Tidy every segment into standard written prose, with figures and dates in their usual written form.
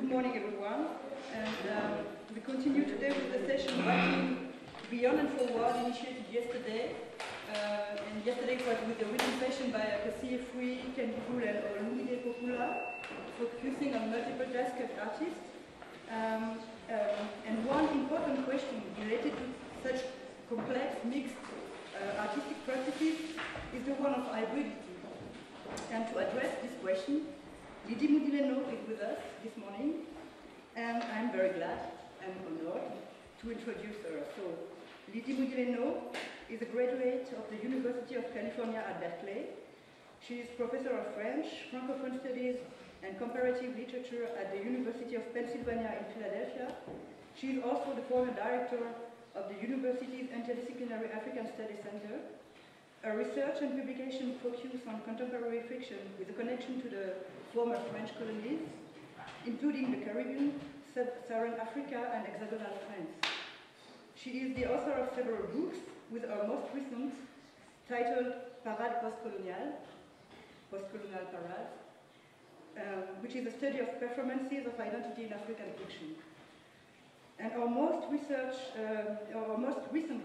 morning, everyone. And we continue today with the session Writing Beyond and Forward, initiated yesterday. And yesterday it was with a reading session by Cassie Free, Ken Pool, and Olumide Popula, focusing on multiple task artists. And one important question related to such complex, mixed artistic practices is the one of hybridity. And to address this question, Lydie Moudileno is with us this morning, and I'm very glad and honored to introduce her. So, Lydie Moudileno is a graduate of the University of California at Berkeley. She is professor of French, Francophone studies, and comparative literature at the University of Pennsylvania in Philadelphia. She is also the former director of the university's Interdisciplinary African Studies Center. Her research and publication focus on contemporary fiction with a connection to the former French colonies, including the Caribbean, Sub-Saharan Africa, and hexagonal France. She is the author of several books, with her most recent titled Parade Postcolonial, Postcolonial Parade, which is a study of performances of identity in African fiction. And our most recent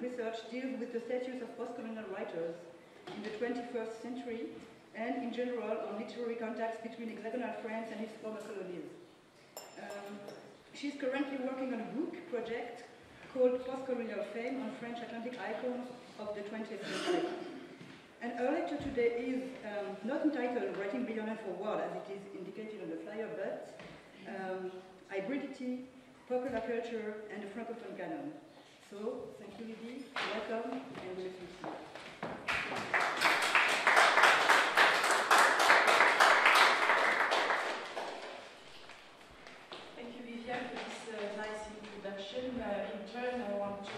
research deals with the status of postcolonial writers in the 21st century, and in general on literary contacts between hexagonal France and its former colonies. She's currently working on a book project called Postcolonial Fame on French Atlantic Icons of the 20th century. And her lecture today is not entitled Writing Beyond and Forward, as it is indicated on the flyer, but Hybridity, Popular Culture, and the Francophone Canon. So, thank you, Lydie. Welcome, and we'll see you. Thank you, Viviane, for this nice introduction. In turn, I want to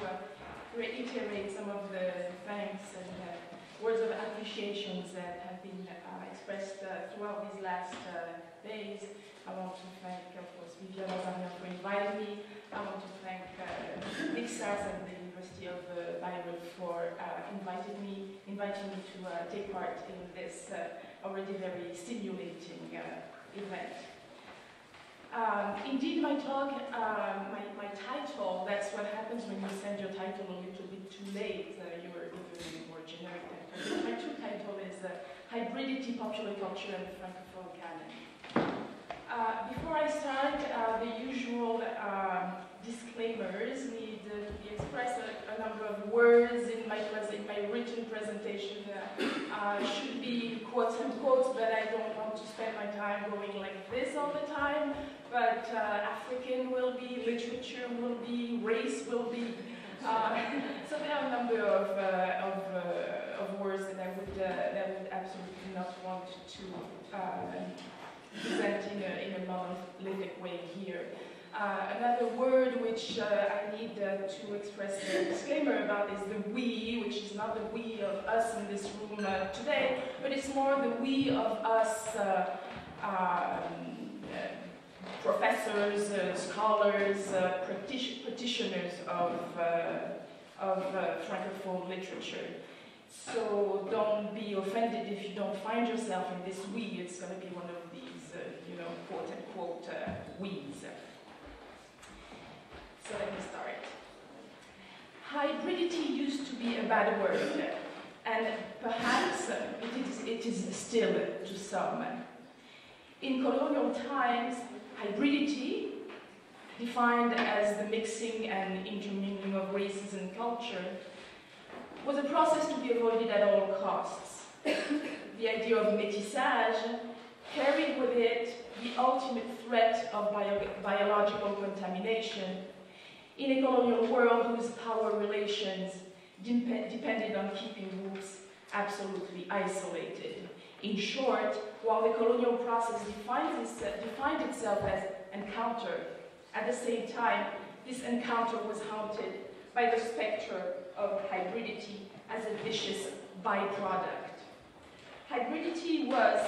reiterate some of the thanks and words of appreciations that have been expressed throughout these last days. I want to thank, of course, Viviane Lazarian for inviting me. I want to thank Nixas and the University of Bayern for inviting me to take part in this already very stimulating event. Indeed, my talk, my title, that's what happens when you send your title a little bit too late. You were even more generic than my true title is Hybridity, Popular Culture, and the Francophone Canon. Before I start, the usual disclaimers need to be expressed. A number of words in my written presentation should be quotes and quotes, but I don't want to spend my time going like this all the time. But African will be, literature will be, race will be. So there are a number of words that I would absolutely not want to present in a monolithic way here. Another word which I need to express a disclaimer about is the we, which is not the we of us in this room today, but it's more the we of us professors, scholars, practitioners of Francophone literature. So don't be offended if you don't find yourself in this we. It's going to be one of these, quote unquote we's. So let me start. Hybridity used to be a bad word, and perhaps it is still to some. In colonial times, hybridity, defined as the mixing and intermingling of races and culture, was a process to be avoided at all costs. The idea of métissage carried with it the ultimate threat of biological contamination in a colonial world whose power relations depended on keeping groups absolutely isolated. In short, while the colonial process defined itself as encounter, at the same time, this encounter was haunted by the spectre of hybridity as a vicious byproduct. Hybridity was,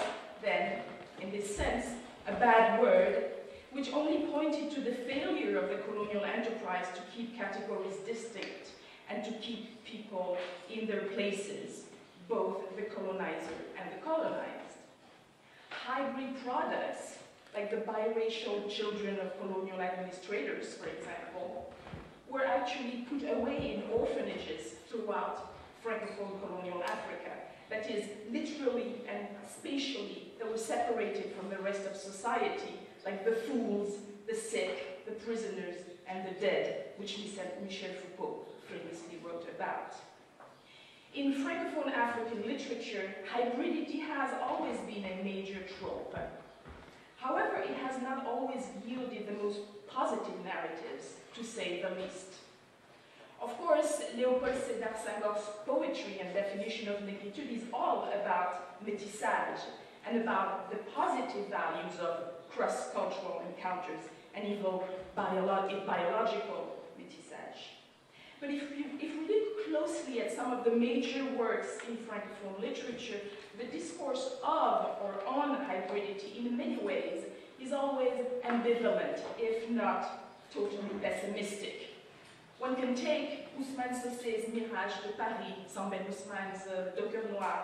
then, in this sense, a bad word, which only pointed to the failure of the colonial enterprise to keep categories distinct and to keep people in their places, both the colonizer and the colonized. Hybrid products like the biracial children of colonial administrators, for example, were actually put away in orphanages throughout Francophone colonial Africa. That is, literally and spatially, they were separated from the rest of society, like the fools, the sick, the prisoners, and the dead, which Michel Foucault famously wrote about. In Francophone African literature, hybridity has always been a major trope. However, it has not always yielded the most positive narratives, to say the least. Of course, Léopold Sédar Senghor's poetry and definition of négritude is all about métissage and about the positive values of cross-cultural encounters and evoke biological métissage. But if we look closely at some of the major works in Francophone literature, the discourse of or on hybridity in many ways is always ambivalent, if not totally pessimistic. One can take Ousmane Sessé's Mirage de Paris, Sambel Ousmane's Docker Noir,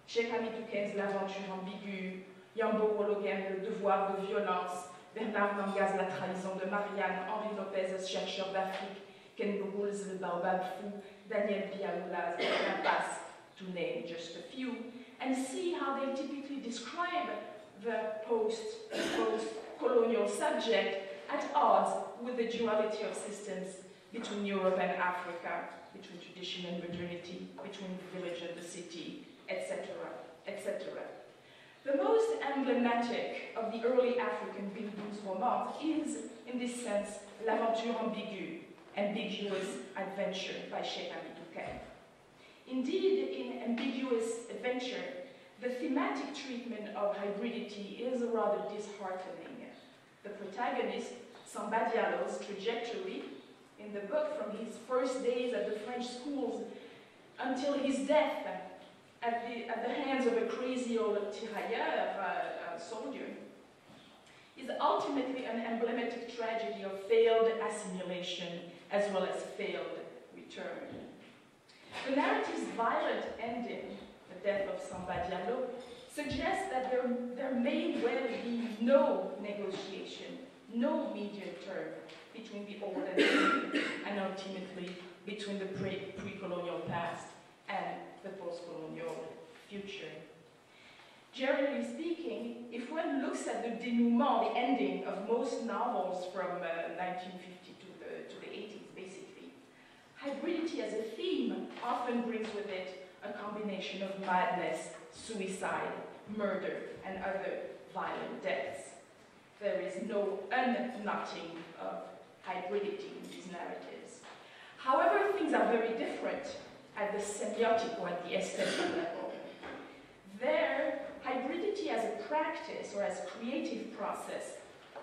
Cheikh Hamidou Ken's L'Aventure ambiguë, Yambo Wologen, Le Devoir de violence, Bernard Mangas, La trahison de Marianne, Henri Lopez, Chercheur d'Afrique, Ken Google's Le Baobab Fou, Daniel Bialoula's L'impasse, to name just a few, and see how they typically describe the post-colonial subject at odds with the duality of systems between Europe and Africa, between tradition and modernity, between the village and the city, etc., etc. The most emblematic of the early African Bildungs romance is, in this sense, L'Aventure ambiguë, ambiguous adventure by Cheikh Hamidou Ken. Indeed, in Ambiguous Adventure, the thematic treatment of hybridity is rather disheartening. The protagonist, Samba Diallo's trajectory in the book from his first days at the French schools until his death at the hands of a crazy old tirailleur, soldier, is ultimately an emblematic tragedy of failed assimilation as well as failed return. The narrative's violent ending, the death of Samba Diallo, suggests that there may well be no negotiation, no medium term between the old and the new, and ultimately between the pre-colonial past and the post-colonial future. Generally speaking, if one looks at the denouement, the ending of most novels from 1950 to the 80s, basically, hybridity as a theme often brings with it a combination of madness, suicide, murder, and other violent deaths. There is no unknotting of hybridity in these narratives. However, things are very different at the semiotic or at the aesthetic level. There, hybridity as a practice or as creative process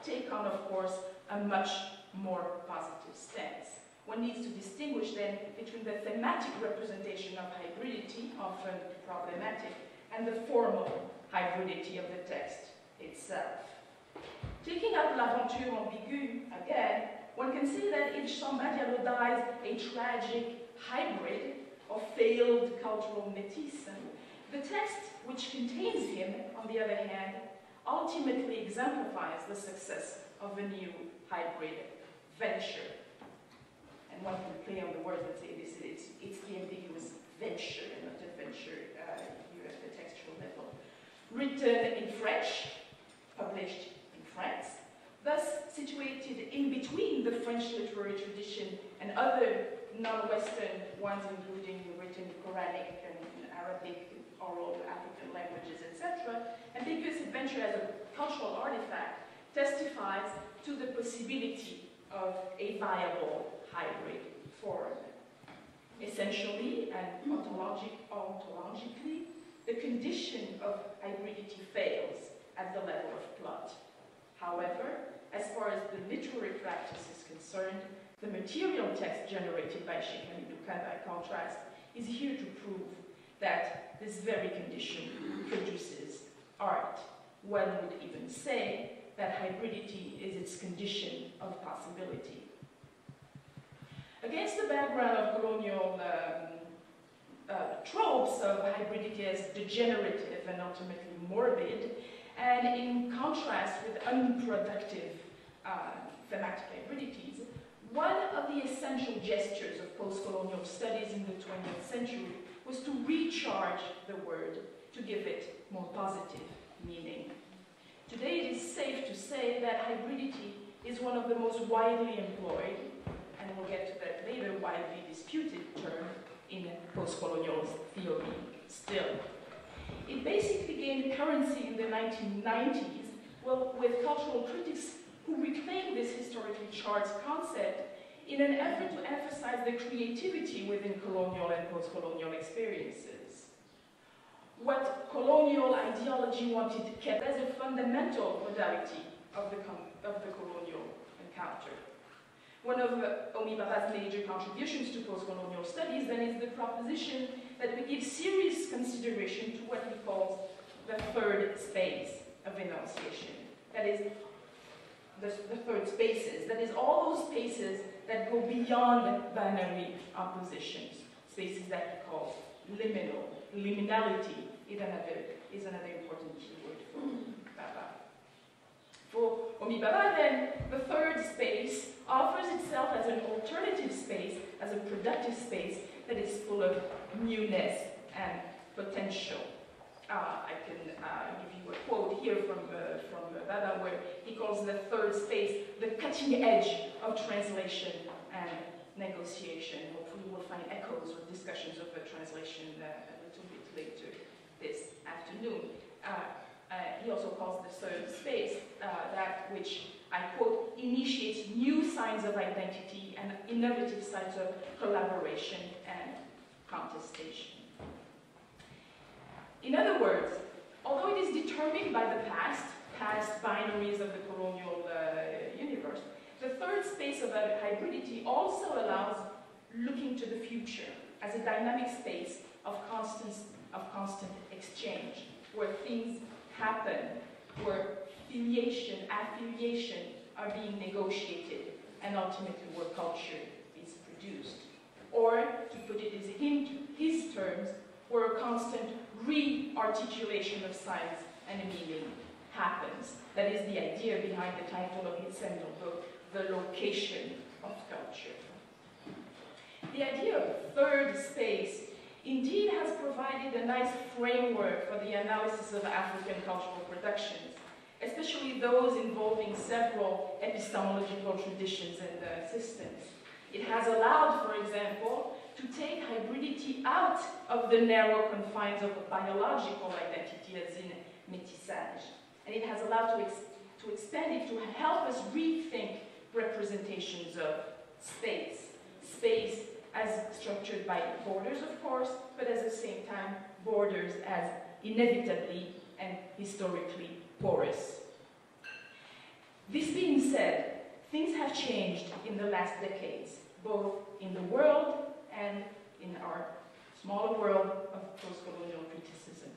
take on, of course, a much more positive stance. One needs to distinguish then between the thematic representation of hybridity, often problematic, and the formal hybridity of the text itself. Taking up L'Aventure ambiguë again, one can see that each Samba Diallo dies a tragic hybrid of failed cultural métis. The text, which contains him, on the other hand, ultimately exemplifies the success of a new hybrid venture. And one can play on the words and say it's the ambiguous venture and not adventure here at the textual level. Written in French, published in France, thus situated in between the French literary tradition and other non-Western ones, including written Quranic and Arabic, oral African languages, etc. Ambiguous Adventure as a cultural artifact testifies to the possibility of a viable hybrid form. Essentially and ontologically, the condition of hybridity fails at the level of plot. However, as far as the literary practice is concerned, the material text generated by Cheikh Hamidou Ken, by contrast, is here to prove that this very condition produces art. One would even say that hybridity is its condition of possibility. Against the background of colonial tropes of hybridity as degenerative and ultimately morbid, And in contrast with unproductive thematic hybridities, one of the essential gestures of post-colonial studies in the 20th century was to recharge the word, to give it more positive meaning. Today it is safe to say that hybridity is one of the most widely employed, and we'll get to that later, widely disputed term in post-colonial theory still. It basically gained currency in the 1990s, well, with cultural critics who reclaimed this historically charged concept in an effort to emphasize the creativity within colonial and post-colonial experiences. What colonial ideology wanted kept as a fundamental modality of the colonial encounter. One of Homi Bhabha's major contributions to post-colonial studies then is the proposition that we give serious consideration to what he calls the third space of enunciation. That is, the third spaces. That is, all those spaces that go beyond binary oppositions. Spaces that he calls liminal. Liminality is another important keyword for Bhabha. For Homi Bhabha, then, the third space offers itself as an alternative space, as a productive space that is full of newness and potential. I can give you a quote here from Bhabha, where he calls the third space the cutting edge of translation and negotiation. Hopefully we'll find echoes or discussions of the translation a little bit later this afternoon. He also calls the third space that which, I quote, initiates new signs of identity and innovative signs of collaboration and contestation. In other words, although it is determined by the past binaries of the colonial universe, the third space of hybridity also allows looking to the future as a dynamic space of constant exchange, where things happen, where affiliation are being negotiated, and ultimately where culture is produced. Or, to put it in his terms, where a constant re-articulation of signs and meaning happens. That is the idea behind the title of his seminal book, The Location of Culture. The idea of third space indeed has provided a nice framework for the analysis of African cultural productions, especially those involving several epistemological traditions and systems. It has allowed, for example, to take hybridity out of the narrow confines of a biological identity, as in métissage. And it has allowed to expand it to help us rethink representations of space. Space as structured by borders, of course, but at the same time, borders as inevitably and historically porous. This being said, things have changed in the last decades, both in the world and in our smaller world of post-colonial criticism.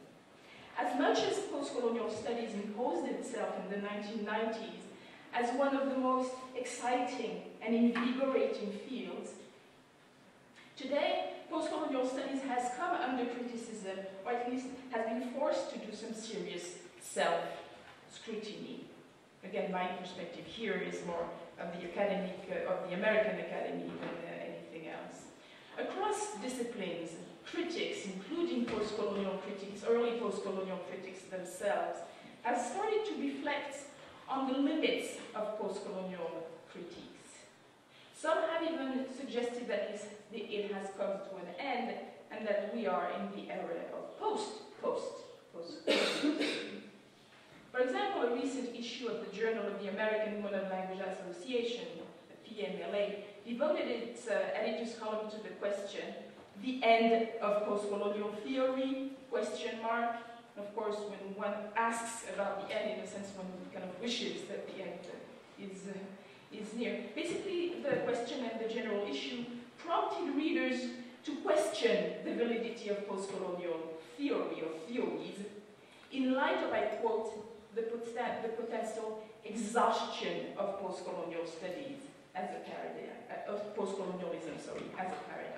As much as post-colonial studies imposed itself in the 1990s as one of the most exciting and invigorating fields, today, post-colonial studies has come under criticism, or at least has been forced to do some serious self-scrutiny. Again, my perspective here is more of the academic, of the American academy than anything else. Across disciplines, critics, including post-colonial critics, early post-colonial critics themselves, have started to reflect on the limits of post-colonial critiques. Some have even suggested that it has come to an end and that we are in the era of post. For example, a recent issue of the Journal of the American Modern Language Association, the PMLA, devoted its editor's column to the question, the end of post-colonial theory, question mark. Of course, when one asks about the end, in a sense, one kind of wishes that the end is near. Basically, the question and the general issue prompted readers to question the validity of post-colonial theory or theories in light of, I quote, the potential exhaustion of post-colonial studies as a paradigm, of post-colonialism, sorry, as a paradigm.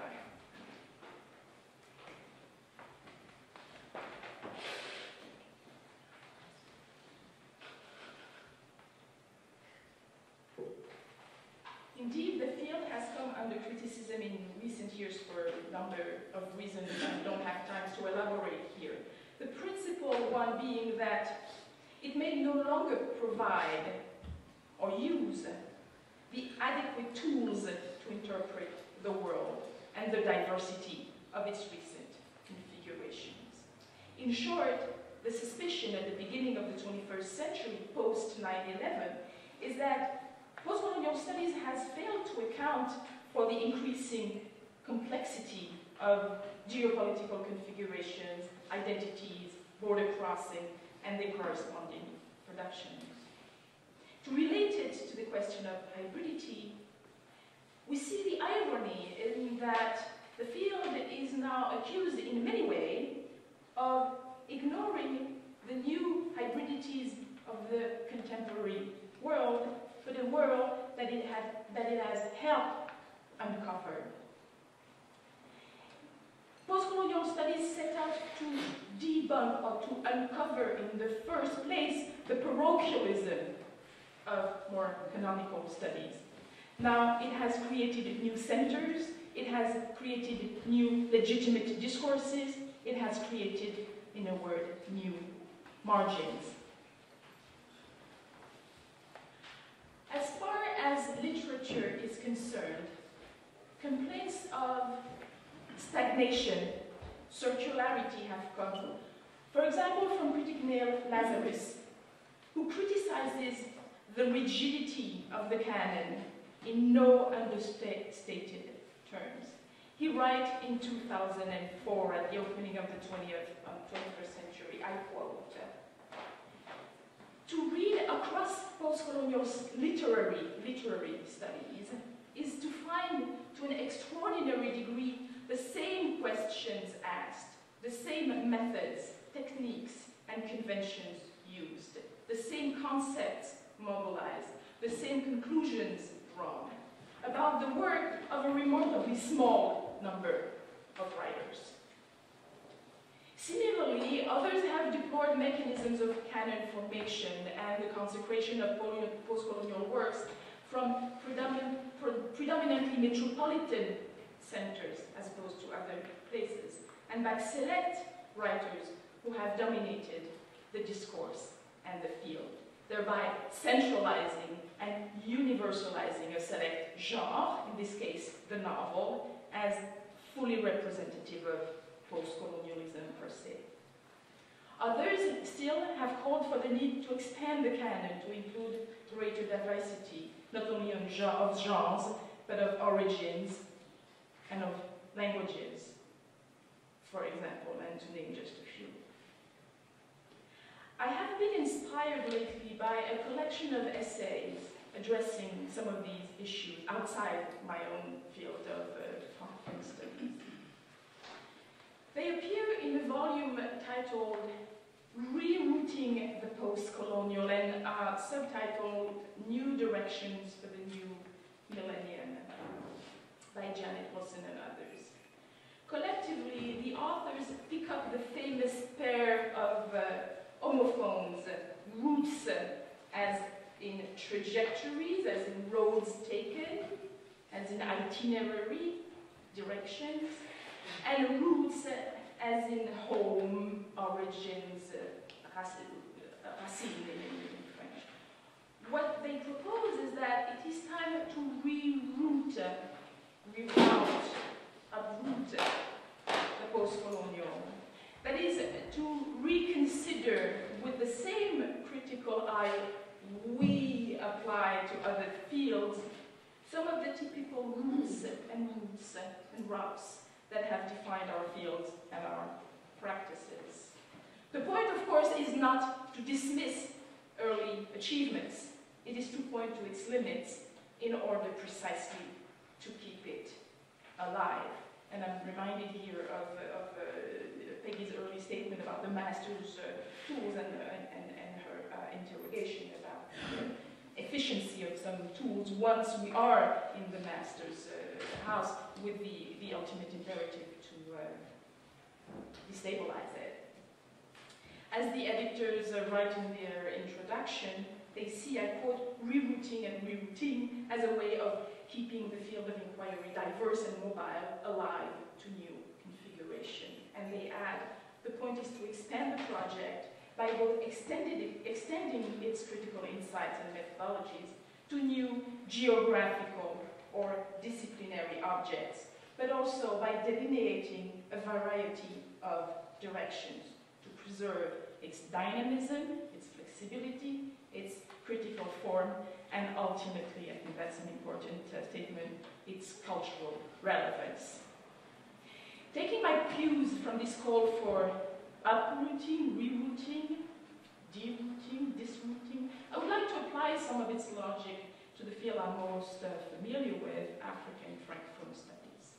Indeed, the field has come under criticism in recent years for a number of reasons I don't have time to elaborate here. The principal one being that it may no longer provide or use the adequate tools to interpret the world and the diversity of its recent configurations. In short, the suspicion at the beginning of the 21st century, post 9/11, is that postcolonial studies has failed to account for the increasing complexity of geopolitical configurations, identities, border crossing, and their corresponding productions. To relate it to the question of hybridity, we see the irony in that the field is now accused in many ways of ignoring the new hybridities of the contemporary world, for the world that it has helped uncover. Postcolonial studies set out to debunk or to uncover in the first place the parochialism of more canonical studies. Now it has created new centers, it has created new legitimate discourses, it has created, in a word, new margins. As far as literature is concerned, complaints of stagnation, circularity have come. For example, from critic Neil Lazarus, who criticizes the rigidity of the canon in no understated terms. He writes in 2004, at the opening of the 21st century, I quote, "To read across postcolonial literary studies is to find, to an extraordinary degree, the same questions asked, the same methods, techniques, and conventions used, the same concepts mobilized, the same conclusions drawn, about the work of a remarkably small number of writers." Similarly, others have deplored mechanisms of canon formation and the consecration of postcolonial works from predominantly metropolitan centers as opposed to other places, and by select writers who have dominated the discourse and the field, thereby centralizing and universalizing a select genre, in this case the novel, as fully representative of postcolonialism per se. Others still have called for the need to expand the canon to include greater diversity, not only of genres, but of origins and of languages, for example, and to name just a few. I have been inspired lately by a collection of essays addressing some of these issues outside my own field of Francophone studies. They appear in a volume titled Rerouting the Post-Colonial and subtitled New Directions for the New Millennium by Janet Wilson and others. Collectively, the authors pick up the famous pair of homophones, roots as in trajectories, as in roads taken, as in itinerary, directions, and roots as in home, origins, racine in French. What they propose is that it is time to reroute, uproot the post-colonial. That is, to reconsider with the same critical eye we apply to other fields some of the typical routes and routes that have defined our fields and our practices. The point, of course, is not to dismiss early achievements. It is to point to its limits in order precisely to keep it alive. And I'm reminded here of Peggy's early statement about the master's tools and her interrogation about the efficiency of some tools once we are in the master's house, with the ultimate imperative to destabilize it. As the editors write in their introduction, they see, I quote, rerouting and rerouting as a way of keeping the field of inquiry diverse and mobile, alive to new configuration. And they add, the point is to expand the project by both extending its critical insights and methodologies to new geographical or disciplinary objects, but also by delineating a variety of directions to preserve its dynamism, its flexibility, its critical form, and ultimately, I think that's an important statement, its cultural relevance. Taking my cues from this call for uprooting, rerouting, derouting, disrouting, I would like to apply some of its logic to the field I'm most familiar with, African Francophone studies.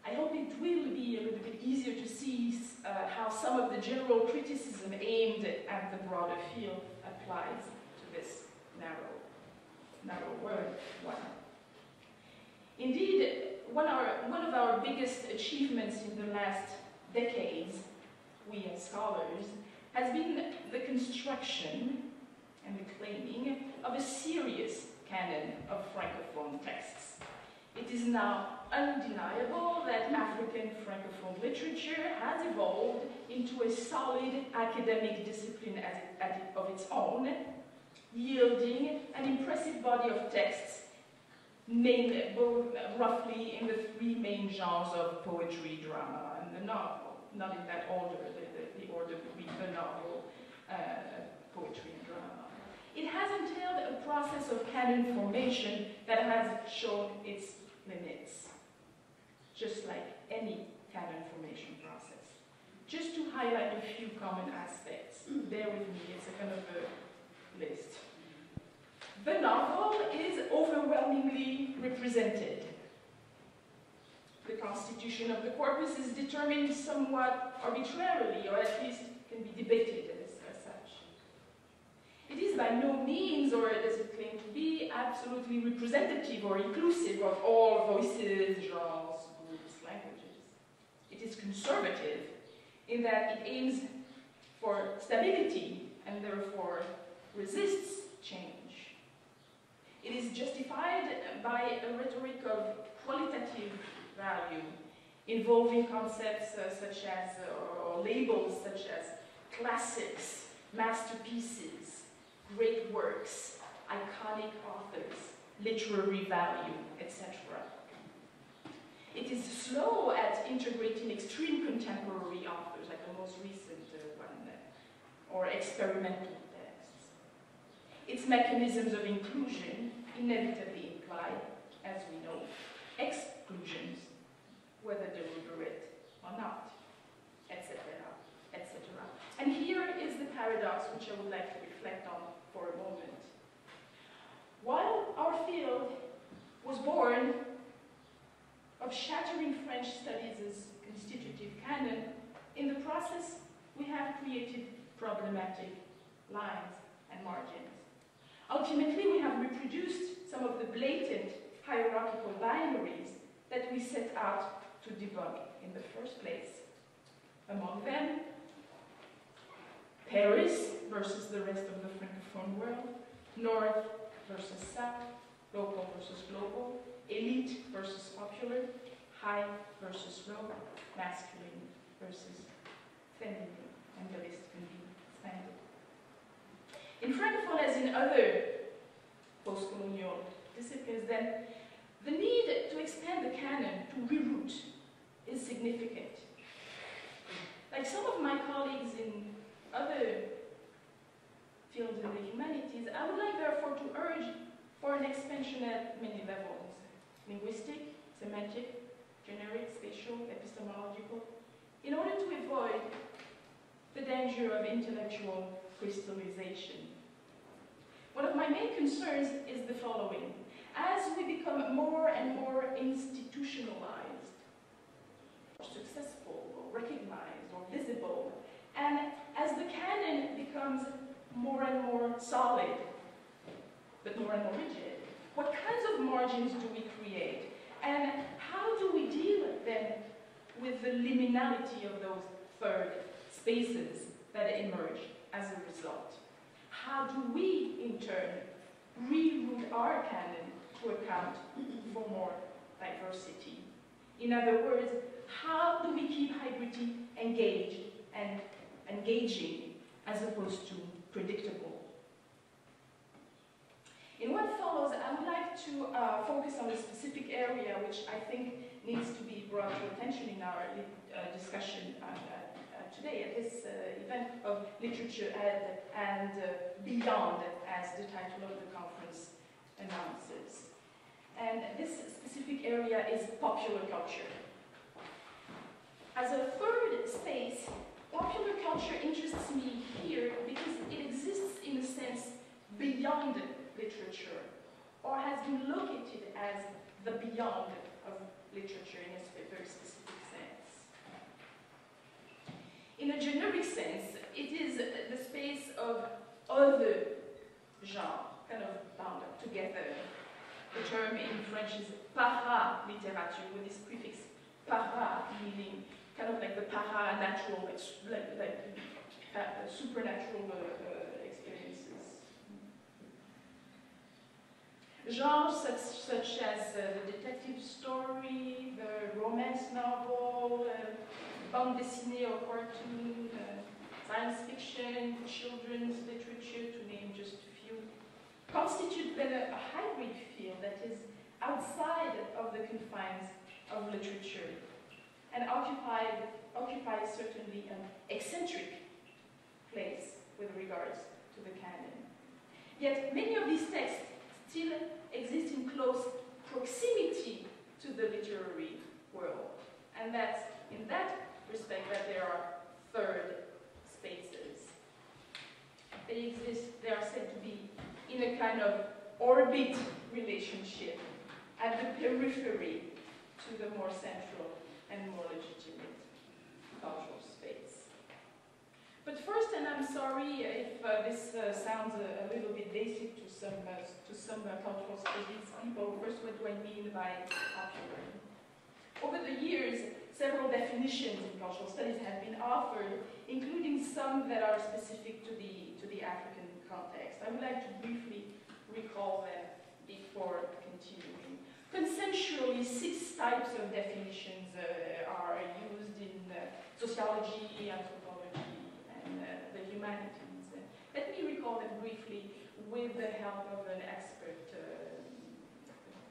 I hope it will be a little bit easier to see how some of the general criticism aimed at the broader field applies to this narrow one. Indeed, one of our biggest achievements in the last decades, we as scholars, has been the construction and the claiming of a serious canon of Francophone texts. It is now undeniable that African Francophone literature has evolved into a solid academic discipline of its own, yielding an impressive body of texts named roughly in the three main genres of poetry, drama, and the novel. Not in that order, the order would be the novel, poetry, and drama. It has entailed a process of canon formation that has shown its limits, just like any canon formation process. Just to highlight a few common aspects, bear with me, it's a kind of a list. The novel is overwhelmingly represented. The constitution of the corpus is determined somewhat arbitrarily, or at least can be debated as such. It is by no means, or does it claim to be, absolutely representative or inclusive of all voices, genres, groups, languages. It is conservative in that it aims for stability and therefore resists change. It is justified by a rhetoric of qualitative value, involving concepts such as, or labels such as classics, masterpieces, great works, iconic authors, literary value, etc. It is slow at integrating extreme contemporary authors, like the most recent one, or experimental texts. Its mechanisms of inclusion inevitably imply, as we know, exclusions, whether deliberate or not, etc., etc. And here is the paradox which I would like to reflect on for a moment. While our field was born of shattering French studies as constitutive canon, in the process we have created problematic lines and margins. Ultimately, we have reproduced some of the blatant hierarchical binaries that we set out to debunk in the first place. Among them, Paris versus the rest of the Francophone world, North versus South, local versus global, elite versus popular, high versus low, masculine versus feminine, and the list can be expanded. In Francophone, as in other post-colonial disciplines, then, the need to expand the canon, to reroute, is significant. Like some of my colleagues in other fields in the humanities, I would like therefore to urge for an expansion at many levels: linguistic, semantic, generic, spatial, epistemological, in order to avoid the danger of intellectual crystallization. One of my main concerns is the following. As we become more and more institutionalized, or successful, or recognized, or visible, and as the canon becomes more and more solid, but more and more rigid, what kinds of margins do we create? And how do we deal then with the liminality of those third spaces that emerge as a result? how do we, in turn, reroute our canon to account for more diversity? In other words, how do we keep hybridity engaged and engaging as opposed to predictable? In what follows, I would like to focus on a specific area which I think needs to be brought to attention in our discussion today at this event of literature and beyond, as the title of the conference announces. And this specific area is popular culture. As a third space, popular culture interests me here because it exists in a sense beyond literature, or has been located as the beyond of literature in a very specific sense. In a generic sense, it is the space of other genre, kind of bound up together. The term in French is para-littérature, with this prefix para, meaning kind of like the para-natural, like supernatural experiences. Genres such as the detective story, the romance novel, bande dessinée or cartoon, science fiction, children's literature, to name just a few, constitute then a hybrid field that is outside of the confines of literature and occupies certainly an eccentric place with regards to the canon. Yet many of these texts still exist in close proximity to the literary world, and that's in that respect that there are third spaces. They are said to be in a kind of orbit relationship at the periphery to the more central and more legitimate cultural space. But first, and I'm sorry if this sounds a little bit basic to some cultural studies people, first, what do I mean by popular? Over the years, several definitions in cultural studies have been offered, including some that are specific to the African context. I would like to briefly recall them before continuing. Consensually, 6 types of definitions are used in sociology, anthropology, and the humanities. Let me recall them briefly with the help of an expert,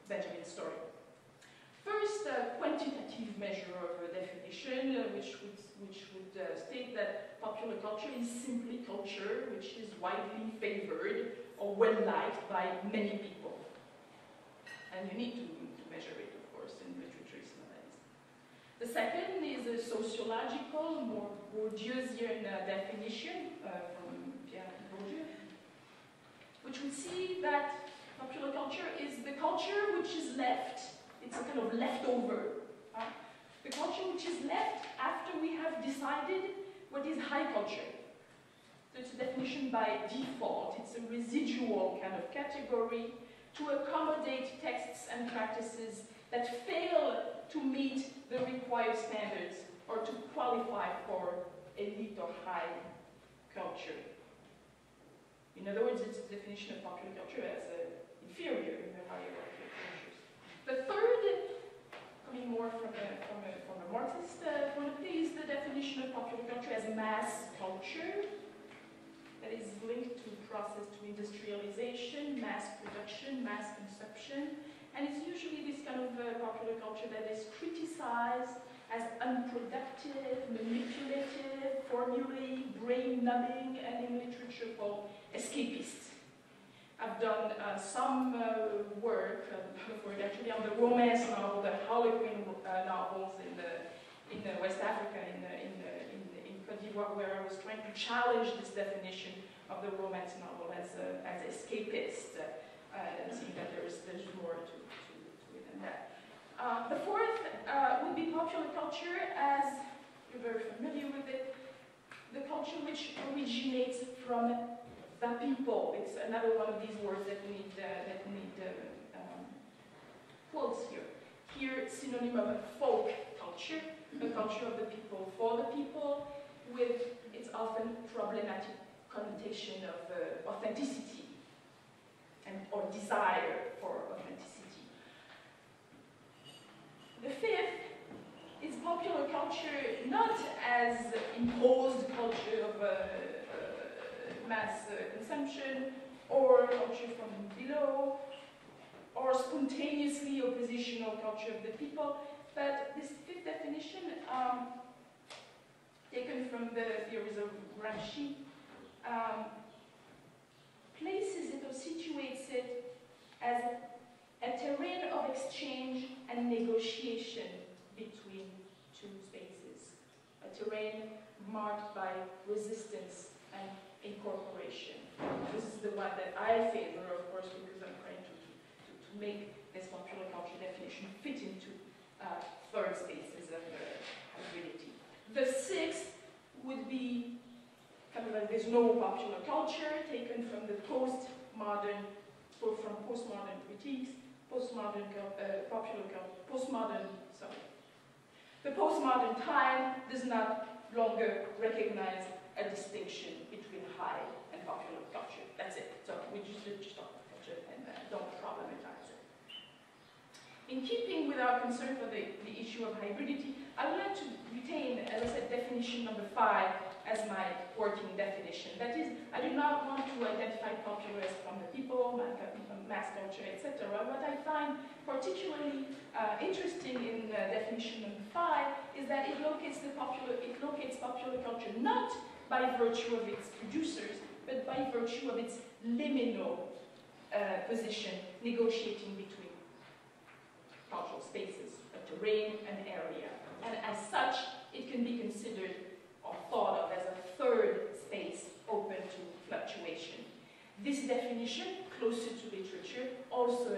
Benjamin Story. First, a quantitative measure of a definition, which would state that popular culture is simply culture which is widely favored or well-liked by many people. And you need to measure it, of course, in literature is not that easy. The second is a sociological, more Bourdieusian definition from Pierre Bourdieu, which would see that popular culture is the culture which is left. It's a kind of leftover. The culture which is left after we have decided what is high culture. So it's a definition by default. It's a residual kind of category to accommodate texts and practices that fail to meet the required standards or to qualify for elite or high culture. In other words, it's a definition of popular culture as inferior in the hierarchy of cultures. The third, coming more from a Marxist point of view, is the definition of popular culture as mass culture that is linked to process to industrialization, mass production, mass consumption, and it's usually this kind of popular culture that is criticized as unproductive, manipulative, formulae, brain-numbing, and in literature called escapist. I've done some work actually on the romance novel, the Harlequin novels in West Africa, in Côte d'Ivoire, where I was trying to challenge this definition of the romance novel as escapist, seeing that there's more to it than that. The fourth would be popular culture, as you're very familiar with it, the culture which originates from the people. It's another one of these words that need quotes here. Here, synonym of folk culture, the culture of the people for the people, with its often problematic connotation of authenticity or desire for authenticity. The fifth is popular culture, not as imposed culture of mass consumption or culture from below, or spontaneously oppositional culture of the people, but this fifth definition, taken from the theories of Gramsci, places it or situates it as a terrain of exchange and negotiation between two spaces, a terrain marked by resistance and incorporation. This is the one that I favor, of course, because I'm trying to make this popular culture definition fit into third spaces of hybridity. The sixth would be kind of like there's no popular culture, taken from the postmodern critiques, The postmodern time does not longer recognize a distinction between high and popular culture. That's it. So we just talk about culture and don't problematize it. In keeping with our concern for the issue of hybridity, I would like to retain, as I said, definition number 5 as my working definition. That is, I do not want to identify popular as from the people, mass culture, etc. What I find particularly interesting in definition number 5 is that it locates popular culture not by virtue of its producers, but by virtue of its liminal position, negotiating between cultural spaces, a terrain, an area. And as such, it can be considered or thought of as a third space open to fluctuation. This definition, closer to literature, also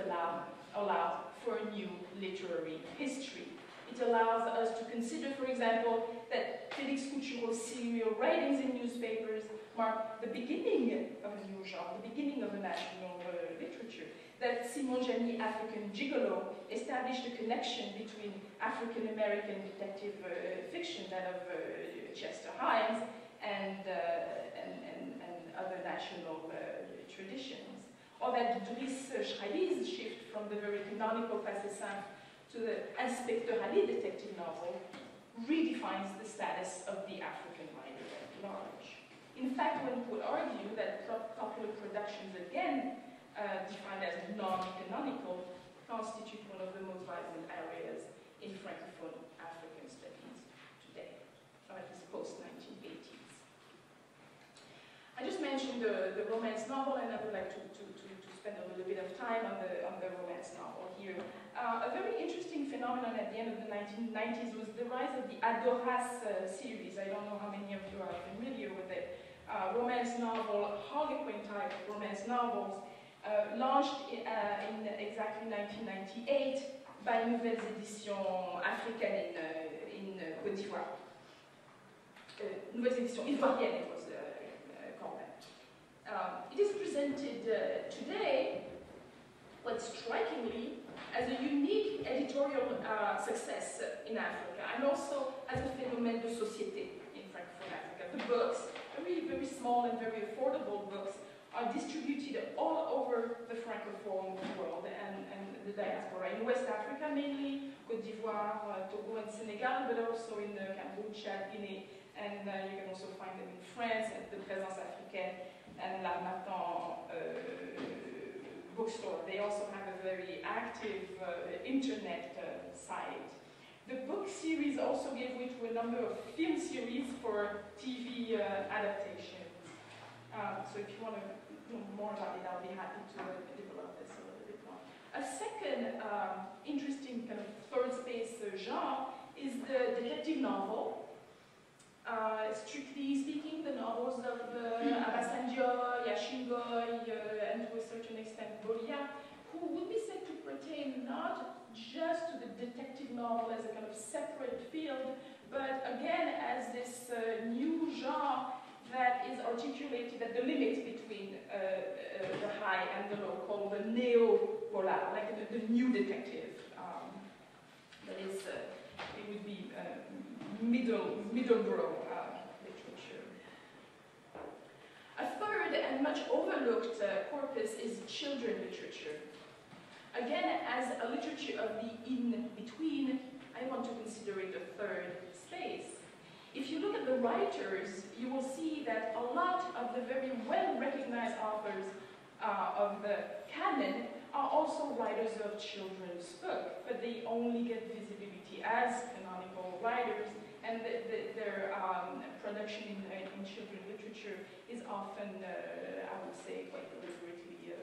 allows for a new literary history. It allows us to consider, for example, that Félix Coutureau's serial writings in newspapers mark the beginning of a new genre, the beginning of a national literature. That Simon Jani's African Gigolo established a connection between African-American detective fiction, that of Chester Himes, and other national traditions. Or that Driss Schreiber's shift from the very canonical passé simple to the inspectorale detective novel redefines the status of the African writer at large. In fact, one could argue that popular productions, again, defined as non-canonical, constitute one of the most vibrant areas in Francophone African studies today, or at least post-1980s. I just mentioned the romance novel, and I would like to spend a little bit of time on the romance novel here. A very interesting phenomenon at the end of the 1990s was the rise of the Adoras series. I don't know how many of you are familiar with it. Romance novel, Harlequin-type romance novels, launched in exactly 1998 by Nouvelles Éditions Africaines in Côte d'Ivoire. Nouvelles Éditions Ivoiriennes, it was called that. It is presented today, quite strikingly, as a unique editorial success in Africa, and also as a phénomène de société in Francophone Africa. The books, very, very small and very affordable books, are distributed all over the Francophone world and the diaspora. In West Africa mainly, Côte d'Ivoire, Togo and Senegal, but also in Cameroon, Chad, Guinea, and you can also find them in France at the Présence Africaine and La Matin bookstore. They also have a very active internet site. The book series also gave way to a number of film series for TV adaptations. So if you want to know more about it, I'll be happy to develop this a little bit more. A second interesting kind of third space genre is the detective novel. Strictly speaking, the novels of Abasanjo, Yashingoy, and to a certain extent Bolia, who would be said to pertain not just to the detective novel as a kind of separate field, but again as this new genre that is articulated at the limit between the high and the low, called the neo-polar, like the new detective. That is, it would be middle-brow literature. A much overlooked corpus is children literature. Again, as a literature of the in-between, I want to consider it a third space. If you look at the writers, you will see that a lot of the very well-recognized authors of the canon are also writers of children's book, but they only get visibility as canonical writers, and their production in children's literature is often, I would say, quite deliberately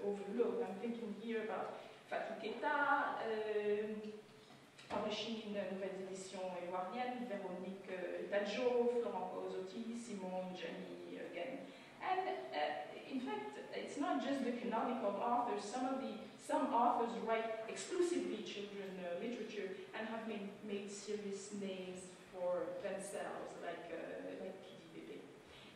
overlooked. I'm thinking here about Fatou Keita, publishing in Nouvelles Éditions Édouardiennes, Véronique Tadjo, Florent Pozzotti, Simone Gianni again. And in fact, it's not just the canonical authors. Some authors write exclusively children's literature and have made serious names for themselves, like P.D. Bébé.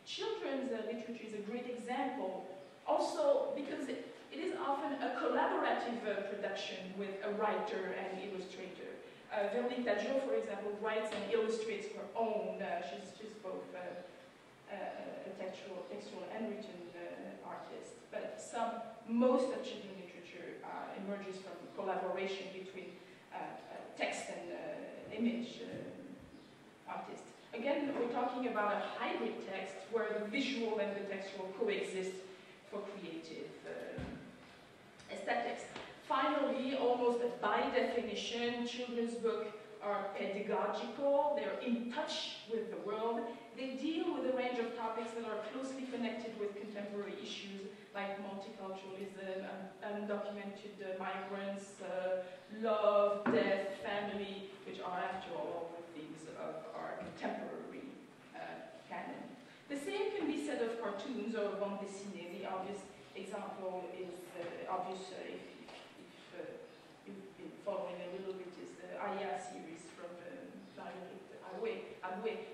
Children's literature is a great example, also because it is often a collaborative production with a writer and illustrator. Véronique Tadjo, for example, writes and illustrates her own. She's both a textual and written artist. But most of children's literature emerges from collaboration between text and image artists. Again, we're talking about a hybrid text where the visual and the textual coexist for creative aesthetics. Finally, almost by definition, children's books are pedagogical, they're in touch with the world, they deal with a range of topics that are closely connected with contemporary issues like multiculturalism, undocumented migrants, love, death, family, which are after all the themes of our contemporary canon. The same can be said of cartoons or bande dessinée. The obvious example is obvious if you've been following a little bit, is the Aya series from Aboué.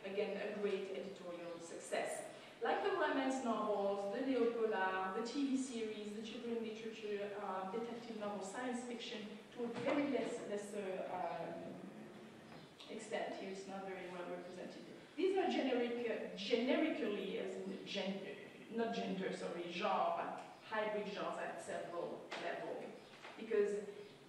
Again, a great editorial success. Like the romance novels, the neopolar, the TV series, the children's literature, detective novel, science fiction, to a very lesser extent. Here it's not very well represented. These are generically, as in genre, hybrid genres at several levels, because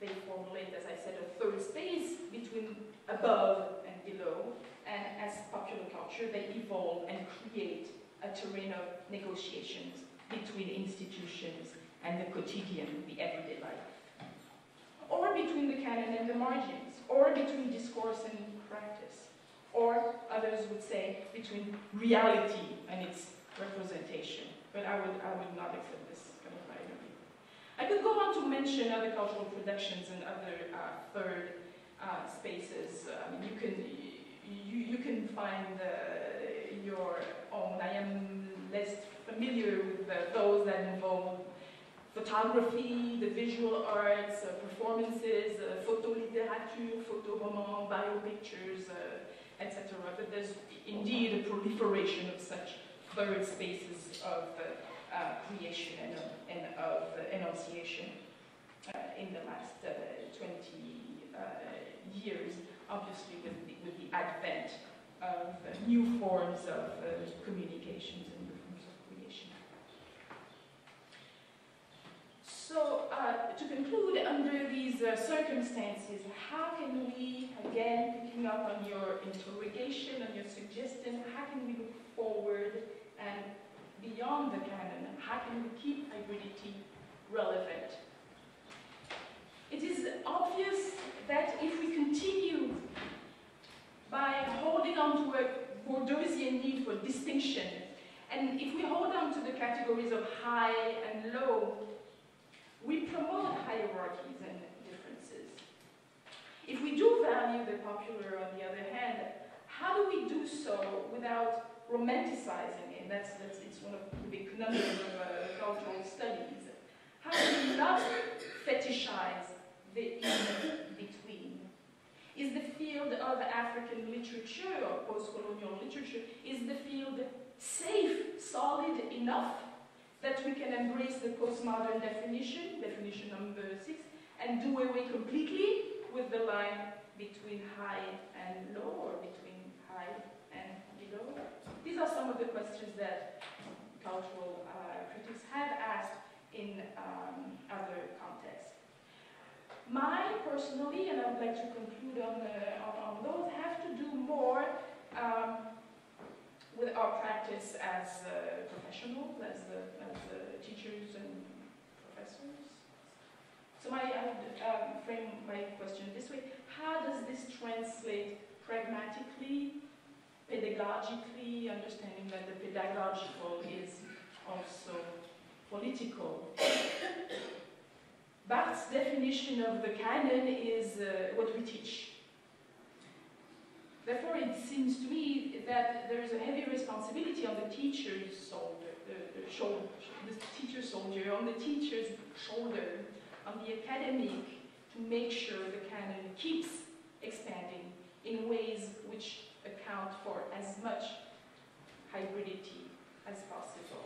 they formulate, as I said, a third space between above and below, and as popular culture, they evolve and create a terrain of negotiations between institutions and the quotidian, the everyday life, or between the canon and the margins, or between discourse and practice, or others would say between reality and its representation. But I would not accept this kind of hierarchy. I could go on to mention other cultural productions and other third spaces. You can find your own. I am less familiar with those that involve photography, the visual arts, performances, photoliterature, photoroman, biopictures, etc. But there's indeed a proliferation of such third spaces of creation and of enunciation in the last 20 years, obviously with the advent of new forms of communications and new forms of creation. So, to conclude, under these circumstances, how can we, again, picking up on your interrogation, on your suggestion, how can we look forward and beyond the canon? How can we keep hybridity relevant? It is obvious that if we continue by holding on to a Bourdieusian need for distinction, and if we hold on to the categories of high and low, we promote hierarchies and differences. If we do value the popular, on the other hand, how do we do so without romanticizing it? It's one of the big conundrums of cultural studies. How do we not fetishize the in-between? Is the field of African literature or post-colonial literature, is the field safe, solid enough that we can embrace the postmodern definition number 6, and do away completely with the line between high and low, or between high and below? These are some of the questions that cultural critics have asked in other contexts. Mine, personally, and I would like to conclude on those, have to do more with our practice as professionals, as teachers and professors. So I would frame my question this way: how does this translate pragmatically, pedagogically, understanding that the pedagogical is also political? Barthes' definition of the canon is what we teach. Therefore, it seems to me that there is a heavy responsibility on the teacher's shoulder, on the teacher's shoulder, on the academic, to make sure the canon keeps expanding in ways which account for as much hybridity as possible.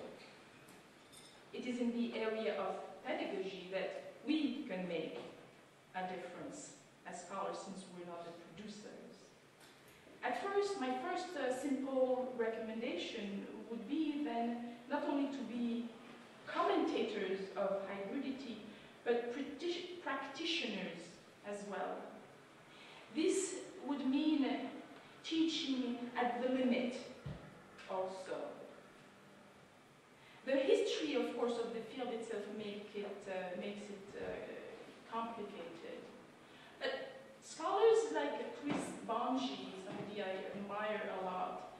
It is in the area of pedagogy that we can make a difference as scholars, since we're not the producers. At first, my first simple recommendation would be then not only to be commentators of hybridity, but practitioners as well. This would mean teaching at the limit also. The history, of course, of the field itself makes it complicated. But scholars like Chris Bonji, somebody I admire a lot,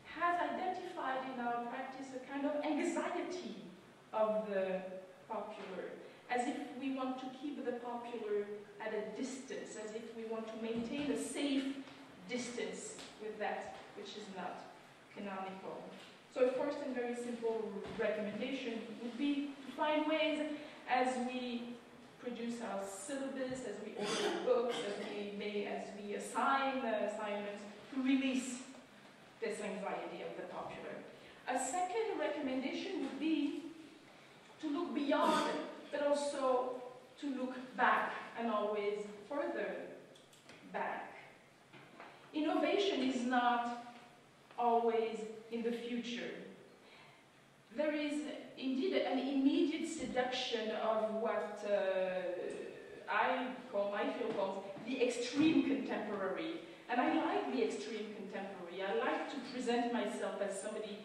has identified in our practice a kind of anxiety of the popular, as if we want to keep the popular at a distance, as if we want to maintain a safe distance with that which is not canonical. So a first and very simple recommendation would be to find ways, as we produce our syllabus, as we order books, as we assign assignments, to release this anxiety of the popular. A second recommendation would be to look beyond, but also to look back, and always further back. Innovation is not always in the future. There is indeed an immediate seduction of what my field calls the extreme contemporary. And I like the extreme contemporary. I like to present myself as somebody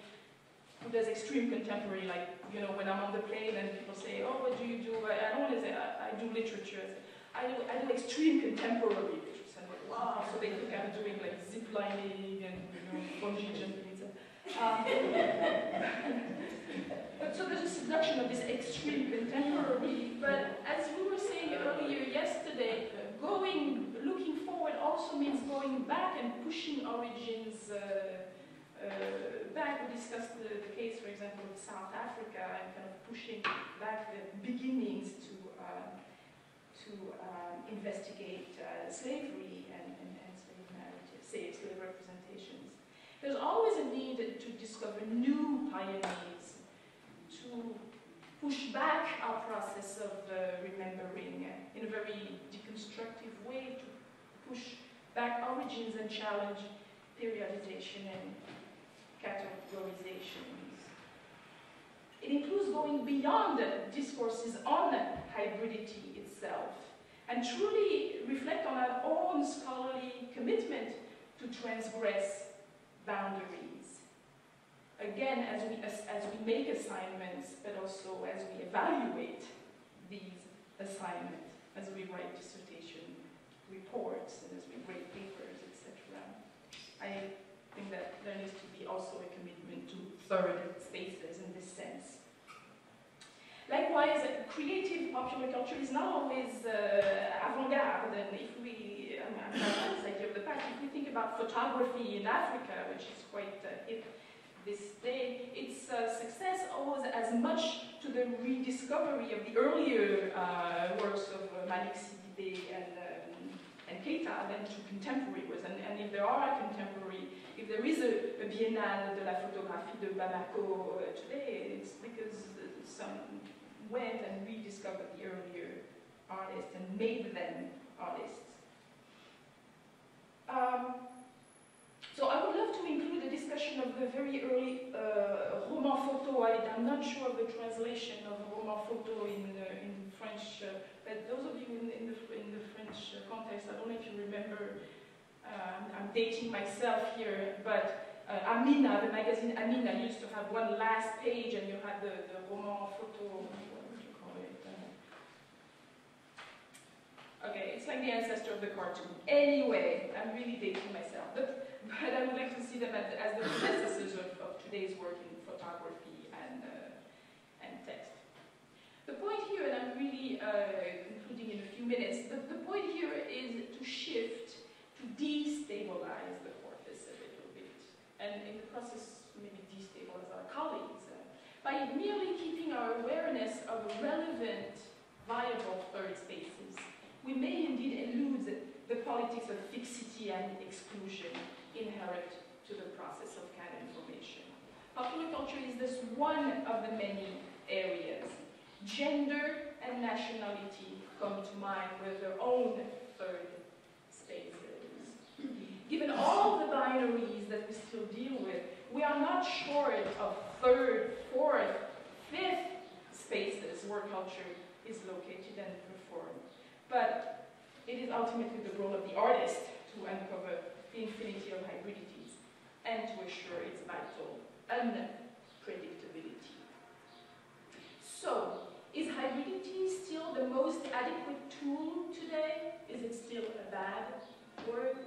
who does extreme contemporary, like, you know, when I'm on the plane and people say, oh, what do you do? I don't want to say, I do literature. I do extreme contemporary literature. Wow, so they think I'm doing like zip lining and, you know, bungee jumping. So there's a seduction of this extreme contemporary, but as we were saying earlier yesterday, looking forward also means going back and pushing origins back. We discussed the case, for example, of South Africa, and kind of pushing back the beginnings to investigate slavery and slave narratives, slave representations. There's always a need to discover new pioneers, to push back our process of remembering in a very deconstructive way, to push back origins and challenge periodization and categorizations. It includes going beyond discourses on hybridity itself and truly reflect on our own scholarly commitment to transgress boundaries. Again, as we make assignments, but also as we evaluate these assignments, as we write dissertation reports, and as we grade papers, etc. I think that there needs to be also a commitment to third spaces in this sense. Likewise, creative popular culture is not always avant-garde, and if we, I'm not this idea of the past, if we think about photography in Africa, which is quite hip this day, its success owes as much to the rediscovery of the earlier works of Malik Sidibé and Keita than to contemporary works. And if there are a contemporary, if there is a Biennale de la Photographie de Bamako today, it's because some went and rediscovered the earlier artists and made them artists. So I would love to include a discussion of the very early roman photo I not sure of the translation of roman photo in French, but those of you in the French context, I don't know if you remember, I'm dating myself here, but Amina, the magazine Amina used to have one last page and you had the roman photo, what would you call it? Okay, it's like the ancestor of the cartoon. Anyway, I'm really dating myself, but I would like to see them as the predecessors of today's work in photography and text. The point here, and I'm really concluding in a few minutes, the point here is to shift, to destabilize the corpus a little bit, and in the process, maybe destabilize our colleagues, by merely keeping our awareness of relevant, viable third spaces. We may indeed elude the politics of fixity and exclusion inherent to the process of canon formation. Popular culture is this one of the many areas. Gender and nationality come to mind with their own third spaces. Given all the binaries that we still deal with, we are not short of third, fourth, fifth spaces where culture is located and performed. But it is ultimately the role of the artist to uncover the infinity of hybridities and to assure its vital unpredictability. So, is hybridity still the most adequate tool today? Is it still a bad word?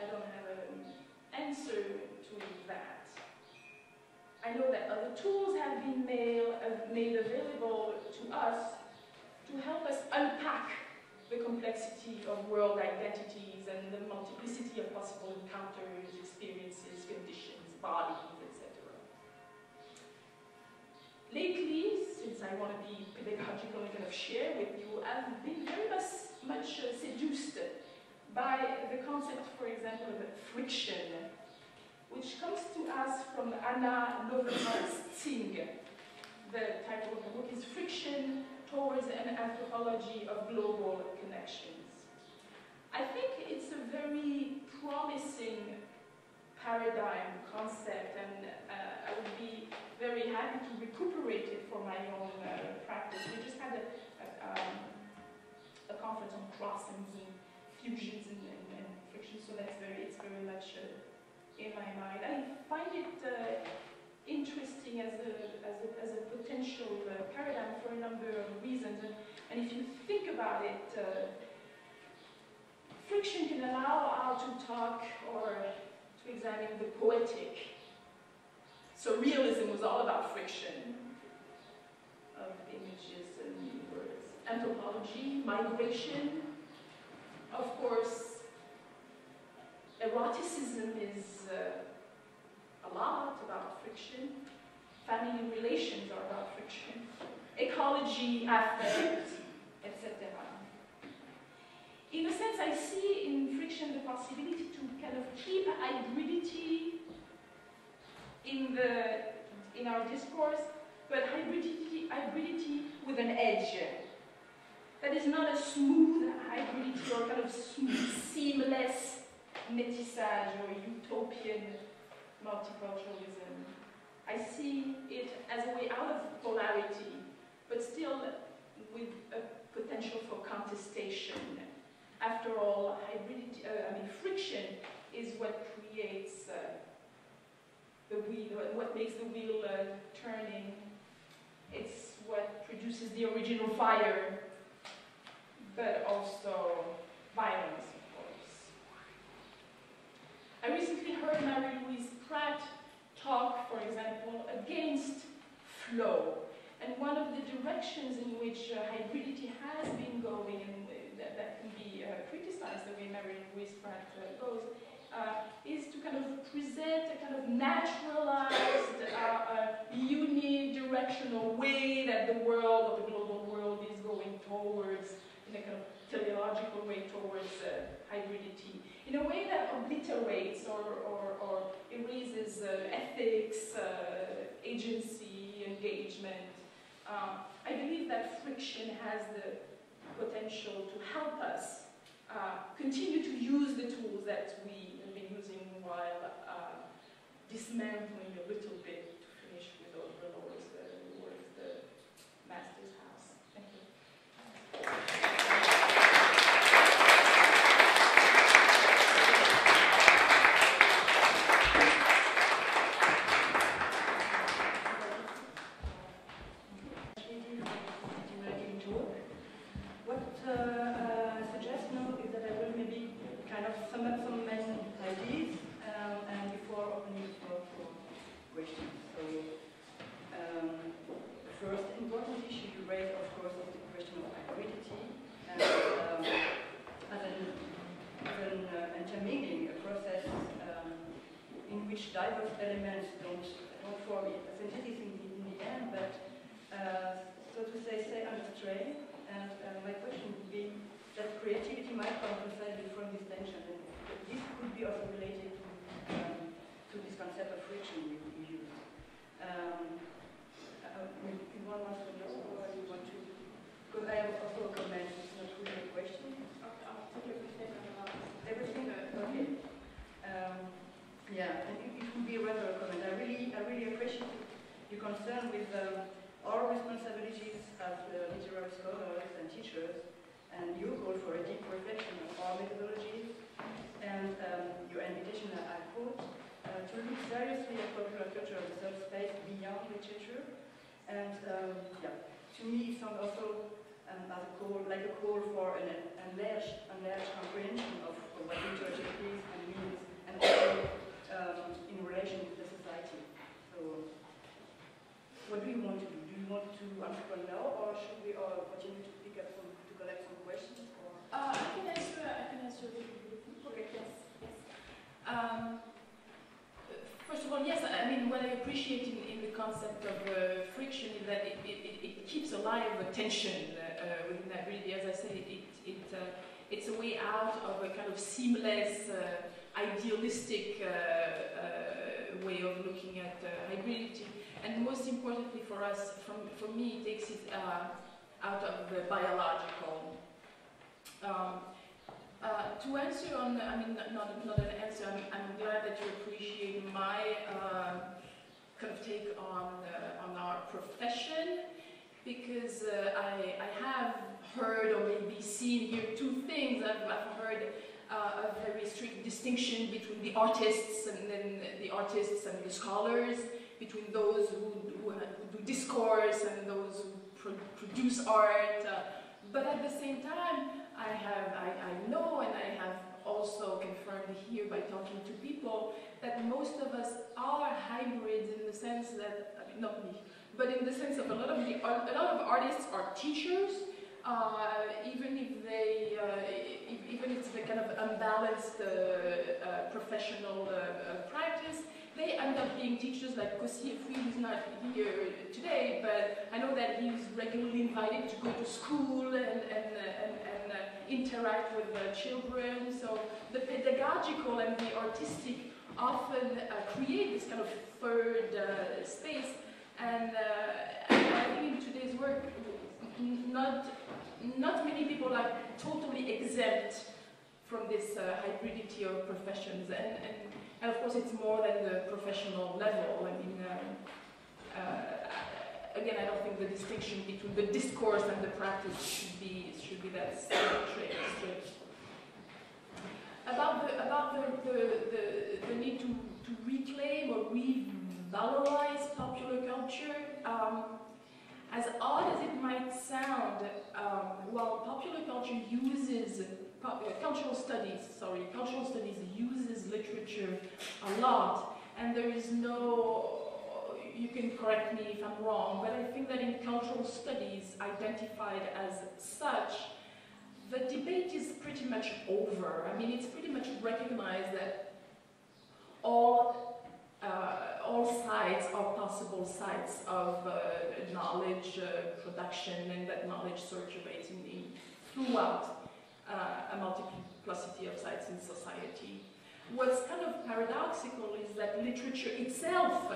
I don't have an answer to that. I know that other tools have been made available to us to help us unpack the complexity of world identities and the multiplicity of possible encounters, experiences, conditions, bodies, etc. Lately, since I want to be pedagogical and kind of share with you, I've been very much seduced by the concept, for example, of friction, which comes to us from Anna Loveman-Singh. The title of the book is Friction Towards an Anthropology of Global Connections. I think it's a very promising paradigm concept, and I would be very happy to recuperate it for my own practice. We just had a conference on crossings and fusions and friction, so it's very much in my mind. I find it interesting as a potential paradigm for a number of reasons, and if you think about it, friction can allow us to talk or to examine the poetic. So realism was all about friction of images and words. Anthropology, migration, of course, eroticism is a lot about friction. Family relations are about friction. Ecology, affect, etc. In a sense, I see in friction the possibility to kind of keep hybridity in our discourse, but hybridity with an edge. That is not a smooth hybridity or kind of smooth, seamless métissage or utopian multiculturalism. I see it as a way out of polarity, but still with a potential for contestation. After all, friction is what creates the wheel, what makes the wheel turning. It's what produces the original fire, but also violence, of course. I recently heard Marie-Louise Pratt talk, for example, against flow. And one of the directions in which hybridity has been going, and that can be criticized the way Marie-Louise Pratt goes, is to kind of present a kind of naturalized, unidirectional way that the world, or the global world, is going towards, in a kind of teleological way towards hybridity, in a way that obliterates or erases ethics, agency, engagement. I believe that friction has the potential to help us continue to use the tools that we have been using while dismantling a little bit, to might emphasize different distinction. And this could be also related to this concept of friction we use. You want us to know, or you want to? Because I have also a comment. It's not really a question. I'll take everything. Everything? Okay. Yeah, and it would be rather a comment. I really appreciate your concern with our responsibilities as literary scholars and teachers, and your call for a deep reflection of our methodologies, and your invitation, I quote, to look seriously at popular culture as a subspace beyond literature. And yeah, to me it sounds also as a call, like a call for an enlarged comprehension of what literature is and means, and also in relation with the society. So, what do you want to do? Do you want to answer now, or should we all continue to pick up to collect some questions? Or? I can answer. Okay. Yes. First of all, yes. I mean, what I appreciate in the concept of friction is that it keeps alive a tension within that. Really, as I said, it's a way out of a kind of seamless, idealistic way of looking at hybridity. And most importantly for us, for me, it takes it out of the biological. To answer on, I mean, not an answer, I'm glad that you appreciate my kind of take on our profession, because I have heard or maybe seen here two things. I've heard a very strict distinction between the artists and then the artists and the scholars, between those who do discourse and those who produce art. But at the same time, I know, and I have also confirmed here by talking to people, that most of us are hybrids in the sense that, I mean, not me, but in the sense of a lot of artists are teachers, even if they, even if it's the kind of unbalanced professional practice, they end up being teachers. Like Kossi, who's not here today, but I know that he's regularly invited to go to school and interact with children. So the pedagogical and the artistic often create this kind of third space. And I think in today's work, not many people are totally exempt from this hybridity of professions. And of course, it's more than the professional level. I mean, again, I don't think the distinction between the discourse and the practice should be that strict. About the need to reclaim or revalorize popular culture. As odd as it might sound, while popular culture uses cultural studies uses literature a lot, and there is no, you can correct me if I'm wrong, but I think that in cultural studies identified as such, the debate is pretty much over. I mean, it's pretty much recognized that all sites are possible sites of knowledge production, and that knowledge circulates throughout a multiplicity of sites in society. What's kind of paradoxical is that literature itself,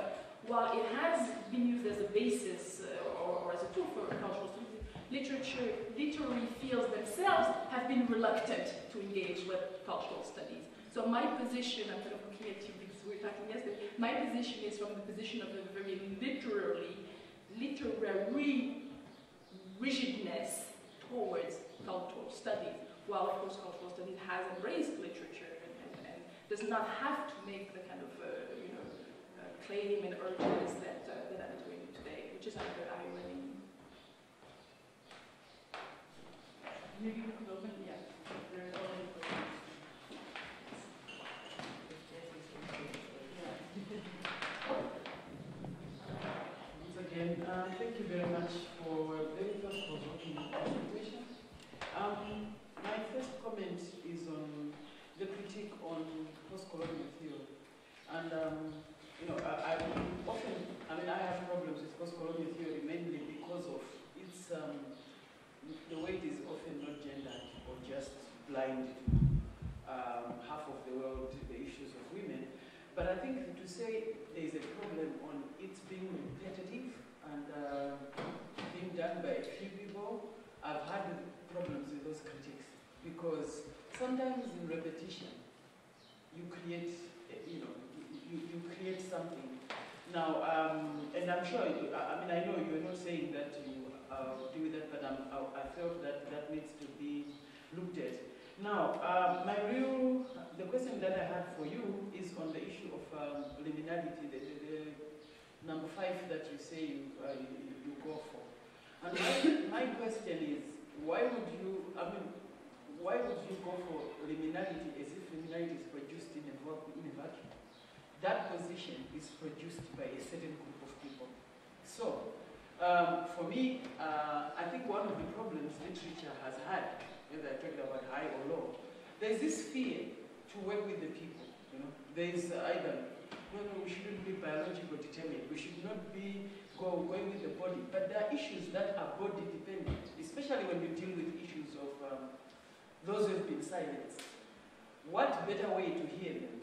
while it has been used as a basis or as a tool for cultural studies, literary fields themselves have been reluctant to engage with cultural studies. So my position, I'm kind of looking at you because we were talking yesterday, my position is from the position of a very literary rigidness towards cultural studies, while of course cultural studies has embraced literature and does not have to make the kind of claim and urges that I'm doing today, which is another irony. Maybe you could open, yeah. There's already questions. Once again, thank you very much for a very thought-provoking presentation. My first comment is on the critique on post-colonial theory. And I have problems with post-colonial theory mainly because of its the way it is often not gendered or just blind to half of the world, the issues of women. But I think to say there is a problem on it being repetitive and being done by a few people, I've had problems with those critics, because sometimes in repetition you create, you create something. Now, and I'm sure, I know you're not saying that you do with that, but I felt that that needs to be looked at. Now, the question that I had for you is on the issue of liminality, the number 5 that you say you go for. And my question is, why would you go for liminality as if liminality is produced in a vacuum? That position is produced by a certain group of people. So, for me, I think one of the problems literature has had, whether I talk about high or low, there's this fear to work with the people. There's either, no, we shouldn't be biologically determined. We should not be going with the body. But there are issues that are body dependent, especially when you deal with issues of those who have been silenced. What better way to hear them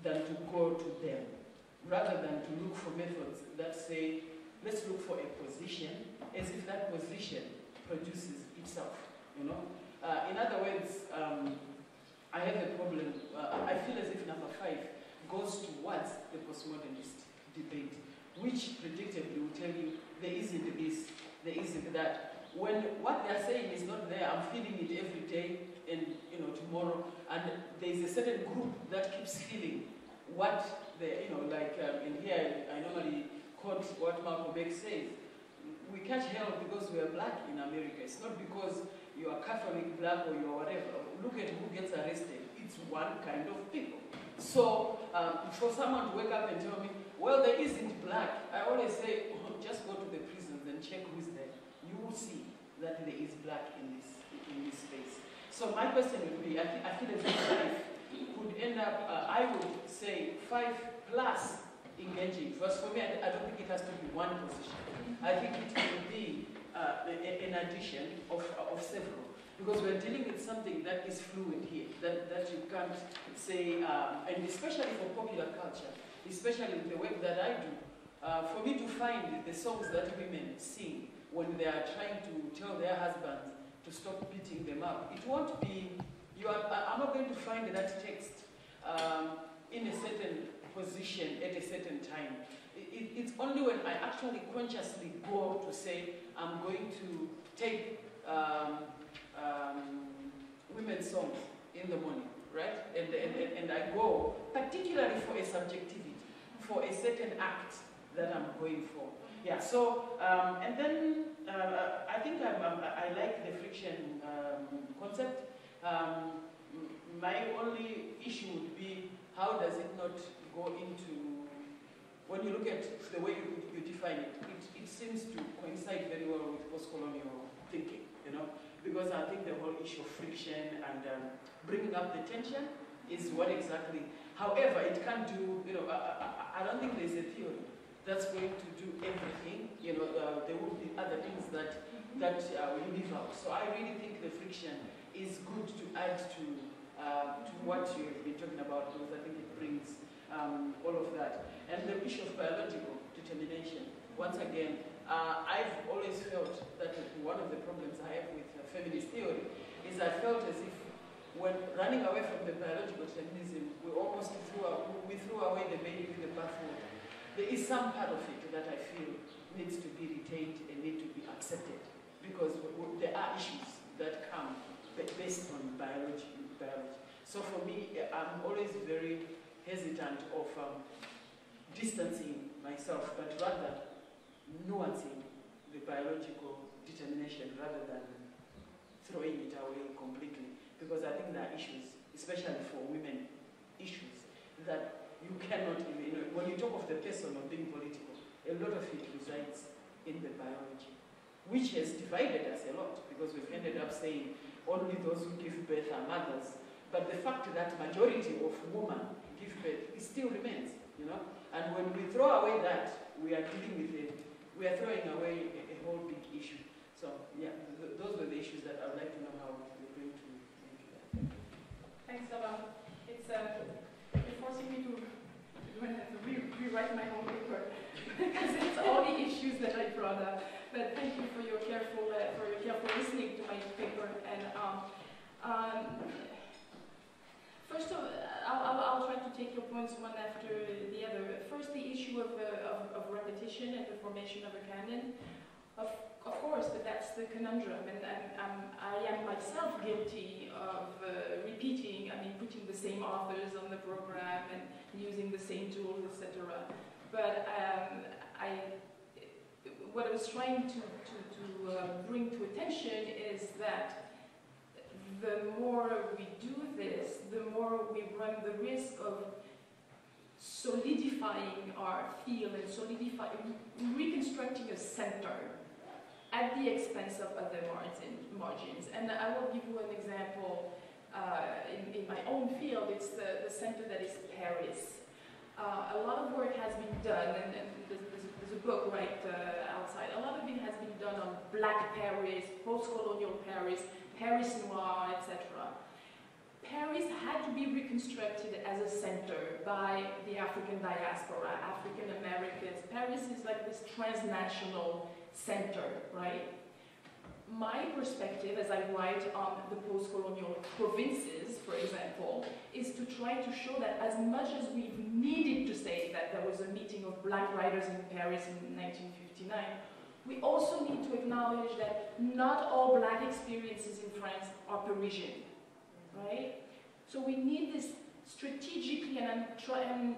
than to go to them, rather than to look for methods that say, let's look for a position, as if that position produces itself, In other words, I have a problem. I feel as if number 5 goes towards the postmodernist debate, which predictably will tell you there isn't this, there isn't that. When what they're saying is not there, I'm feeling it every day and tomorrow, and there's a certain group that keeps feeling what they, in here I normally quote what Malcolm X says. We catch hell because we are black in America. It's not because you are Catholic, black, or you are whatever. Look at who gets arrested. It's one kind of people. So for someone to wake up and tell me, well, there isn't black, I always say, just go to the prisons and check who's there. You will see that there is black in this space. So my question would be, I feel as if 5 could end up, I would say 5 plus engaging. First, for me, I don't think it has to be one position. I think it will be an addition of several. Because we're dealing with something that is fluid here, that you can't say, and especially for popular culture, especially with the work that I do, for me to find the songs that women sing when they are trying to tell their husbands to stop beating them up, it won't be, I'm not going to find that text in a certain position at a certain time. It's only when I actually consciously go to say, I'm going to take women's songs in the morning, right? And I go, particularly for a subjectivity, for a certain act that I'm going for. Yeah, so, and then I think I like the friction concept. My only issue would be, how does it not go into, when you look at the way you define it, it seems to coincide very well with post-colonial thinking, because I think the whole issue of friction and bringing up the tension is what exactly, however, it can't do, I don't think there's a theory that's going to do everything. There will be other things that will leave out. So I really think the friction is good to add to what you've been talking about, because I think it brings all of that. And the issue of biological determination, once again, I've always felt that one of the problems I have with feminist theory is I felt as if when running away from the biological determinism, we almost threw away the baby with the bathwater. There is some part of it that I feel needs to be retained and need to be accepted, because there are issues that come based on biology. So for me, I'm always very hesitant of distancing myself, but rather nuancing the biological determination rather than throwing it away completely. Because I think there are issues, especially for women, issues that you cannot even, when you talk of the person of being political, a lot of it resides in the biology, which has divided us a lot, because we've ended up saying only those who give birth are mothers. But the fact that majority of women give birth, it still remains, And when we throw away that, we are throwing away a whole big issue. So yeah, those were the issues that I would like to know how we're going to make that. points one after the other. First, the issue of repetition and the formation of a canon. Of course, but that's the conundrum, and I am myself guilty of repeating, putting the same authors on the program and using the same tools, etc. But what I was trying to bring to attention is that the more we do this, the more we run the risk of solidifying our field and reconstructing a center at the expense of other margins. And I will give you an example in my own field. It's the center that is Paris. A lot of work has been done, and there's a book right outside. A lot of it has been done on Black Paris, post-colonial Paris, Paris Noir, etc. Paris had to be reconstructed as a center by the African diaspora, African Americans. Paris is like this transnational center, right? My perspective, as I write on the post-colonial provinces, for example, is to try to show that as much as we've needed to say that there was a meeting of Black writers in Paris in 1959, we also need to acknowledge that not all Black experiences in France are Parisian, right? So we need this strategically, and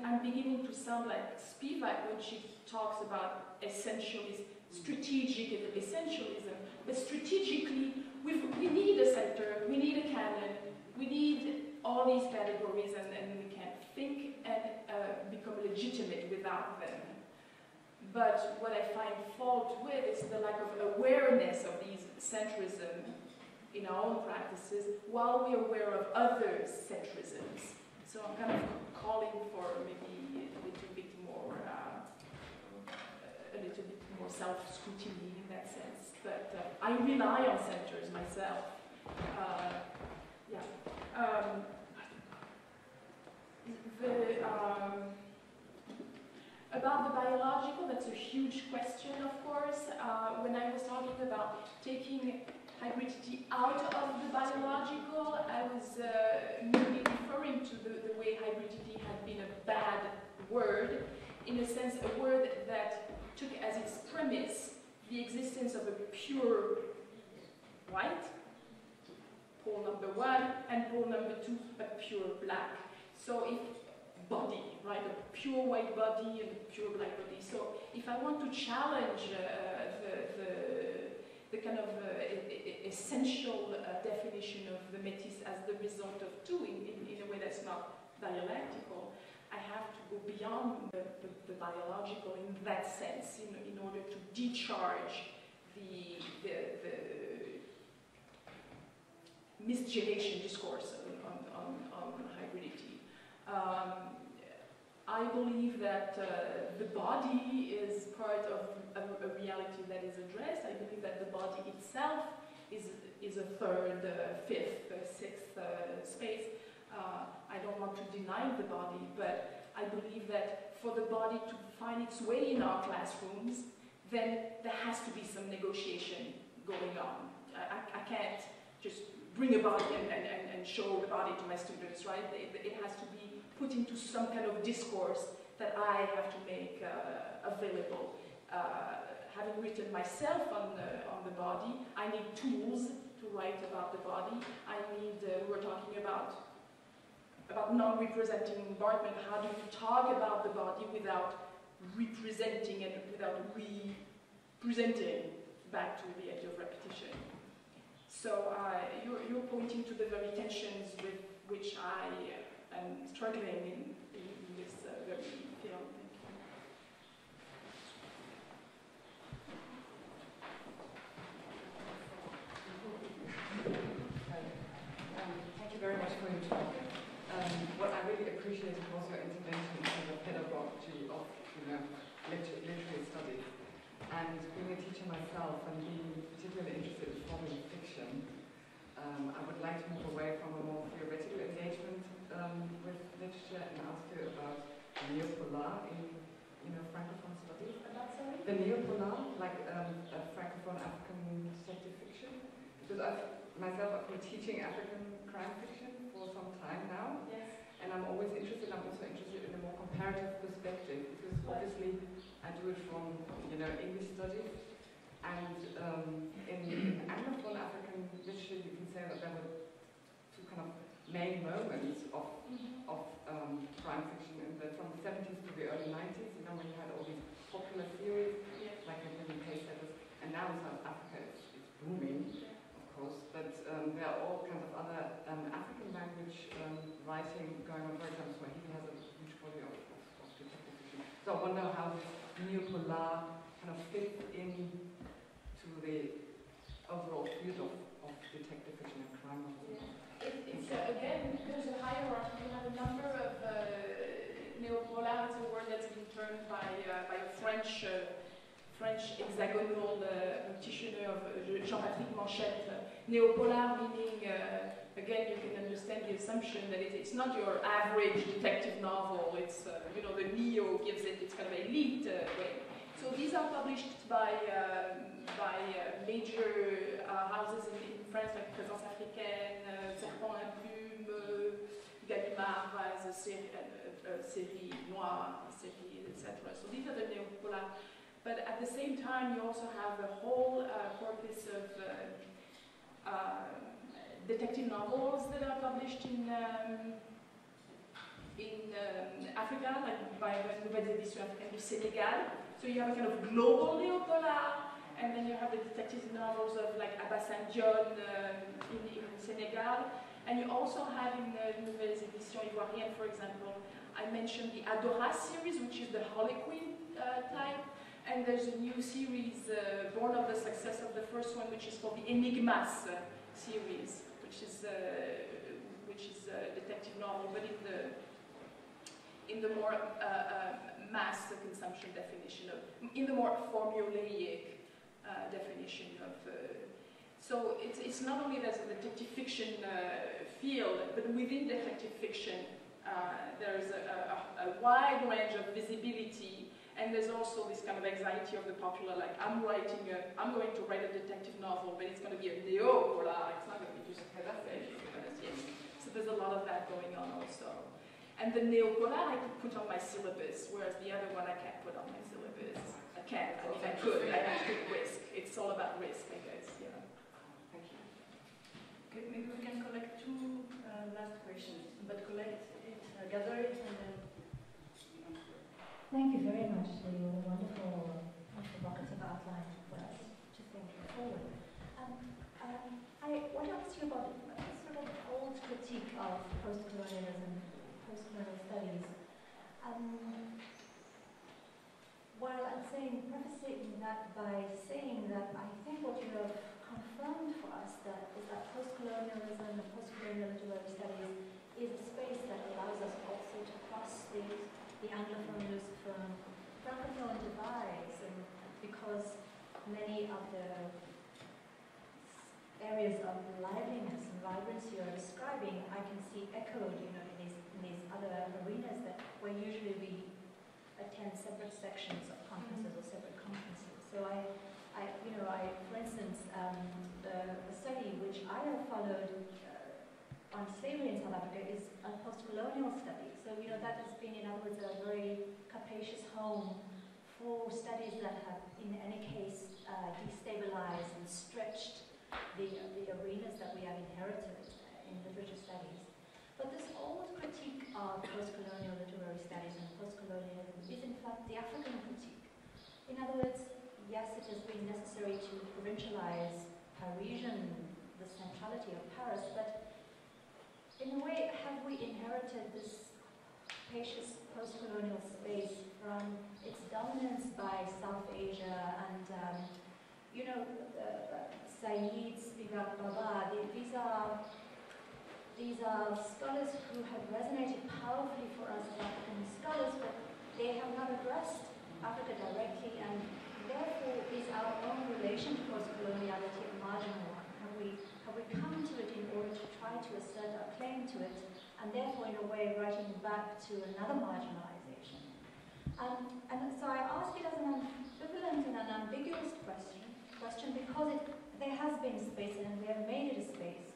I'm beginning to sound like Spivak when she talks about essentialism, strategic essentialism, but strategically, we need a center, we need a canon, we need all these categories, and we can't think and become legitimate without them. But what I find fault with is the lack of awareness of these centrism in our own practices, while we're aware of other centrisms. So I'm kind of calling for maybe a little bit more self-scrutiny in that sense. But I rely on centers myself. About the biological, that's a huge question, of course. When I was talking about taking hybridity out of the biological, I was mainly referring to the way hybridity had been a bad word, in a sense a word that took as its premise the existence of a pure white, pole number 1, and pole number 2, a pure black. So if body, right, a pure white body and a pure black body. So if I want to challenge the kind of essential definition of the métis as the result of two in a way that's not dialectical, I have to go beyond the biological in that sense in order to decharge the miscegenation discourse on hybridity. I believe that the body is part of a reality that is addressed. I believe that the body itself is a third, fifth, sixth space. I don't want to deny the body, but I believe that for the body to find its way in our classrooms, then there has to be some negotiation going on. I can't just bring a body and show the body to my students, right? It has to be put into some kind of discourse that I have to make available. Having written myself on the body, I need tools to write about the body. I need, we're talking about non-representing bombardment. How do you talk about the body without representing and without representing back to the idea of repetition? So you're pointing to the very tensions with which I am struggling in this very field. Thank you very much for your talk. What I really appreciated was your intervention in the pedagogy of literary studies. And being a teacher myself and being particularly interested in foreign fiction, I would like to move away from a more theoretical engagement with literature and ask you about the neopolar in Francophone studies. The neopolar, like Francophone African detective fiction. Because I've been teaching African crime fiction for some time now. Yes. And I'm always interested, I'm also interested in a more comparative perspective, because obviously I do it from, English studies, and in Anglophone African literature you can say that there were two kind of main moments of crime fiction from the 70s to the early 90s, when you had all these popular series, like in the UK setters, and now in South Africa it's booming, of course, but there are all kinds of other African language writing going on. For example, Swahili has a huge body of detective fiction. So I wonder how this neo-polar kind of fits in to the overall field of detective fiction and crime novels. It's again, there's a hierarchy. You have a number of neo-polar is a word that's been termed by a French hexagonal practitioner of Jean-Patrick Manchette. Neo-polar meaning, again, you can understand the assumption that it's not your average detective novel. It's the neo gives it its kind of elite way. So these are published by major houses in France, like Présence Africaine, Serpent à Plume, Gallimard has a série noire, série, etc. So these are the neo-polar. But at the same time, you also have a whole corpus of detective novels that are published in Africa, like by Nouvelles Éditions Africaines du Sénégal. So you have a kind of global neo-polar, and then you have the detective novels of like Abassan Dione in Senegal. And you also have in Nouvelles Éditions Ivoiriennes, for example, I mentioned the Adora series, which is the Harlequin type. And there's a new series born of the success of the first one, which is called the Enigmas series, which is a detective novel, but in the more mass consumption definition in the more formulaic definition of. So it's not only there's a detective fiction field, but within detective fiction there's a wide range of visibility. And there's also this kind of anxiety of the popular, like I'm going to write a detective novel, but it's going to be a neo-polar, it's not going to be just yes. So there's a lot of that going on also. And the neo-polar I could put on my syllabus, whereas the other one I can't put on my syllabus. I can't, I mean I could, I have to take risk. It's all about risk, I guess, yeah. Thank you. Okay, maybe we can collect two last questions, but collect it, gather it, and then Thank you very much for your wonderful, provocative outline for us to think forward. I want to ask you about sort of old critique of post-colonialism, post-colonial studies. While I'm prefacing that by saying that I think what you have confirmed for us is that post-colonialism and post-colonial literary studies is a space that allows us also to cross the Anglophone Lusophone Francophone divides, and because many of the areas of liveliness and vibrancy you're describing, I can see echoed, in these other arenas where usually we attend separate sections of conferences or separate conferences. So for instance, the study which I have followed on slavery in South Africa is a post-colonial study. So, that has been, in other words, a very capacious home for studies that have, in any case, destabilized and stretched the arenas that we have inherited in literature studies. But this old critique of post-colonial literary studies and post-colonialism is, in fact, the African critique. In other words, yes, it has been necessary to provincialize the centrality of Paris, but in a way, have we inherited this spacious post-colonial space from its dominance by South Asia and, Said, Spivak, Baba? These are scholars who have resonated powerfully for us as African scholars, but they have not addressed Africa directly, and therefore is our own relation to post-coloniality a marginal one? Have we come to it in order to try to assert our claim to it, and therefore, in a way, writing back to another marginalization? And so I ask it as an ambivalent and an ambiguous question because there has been a space and we have made it a space.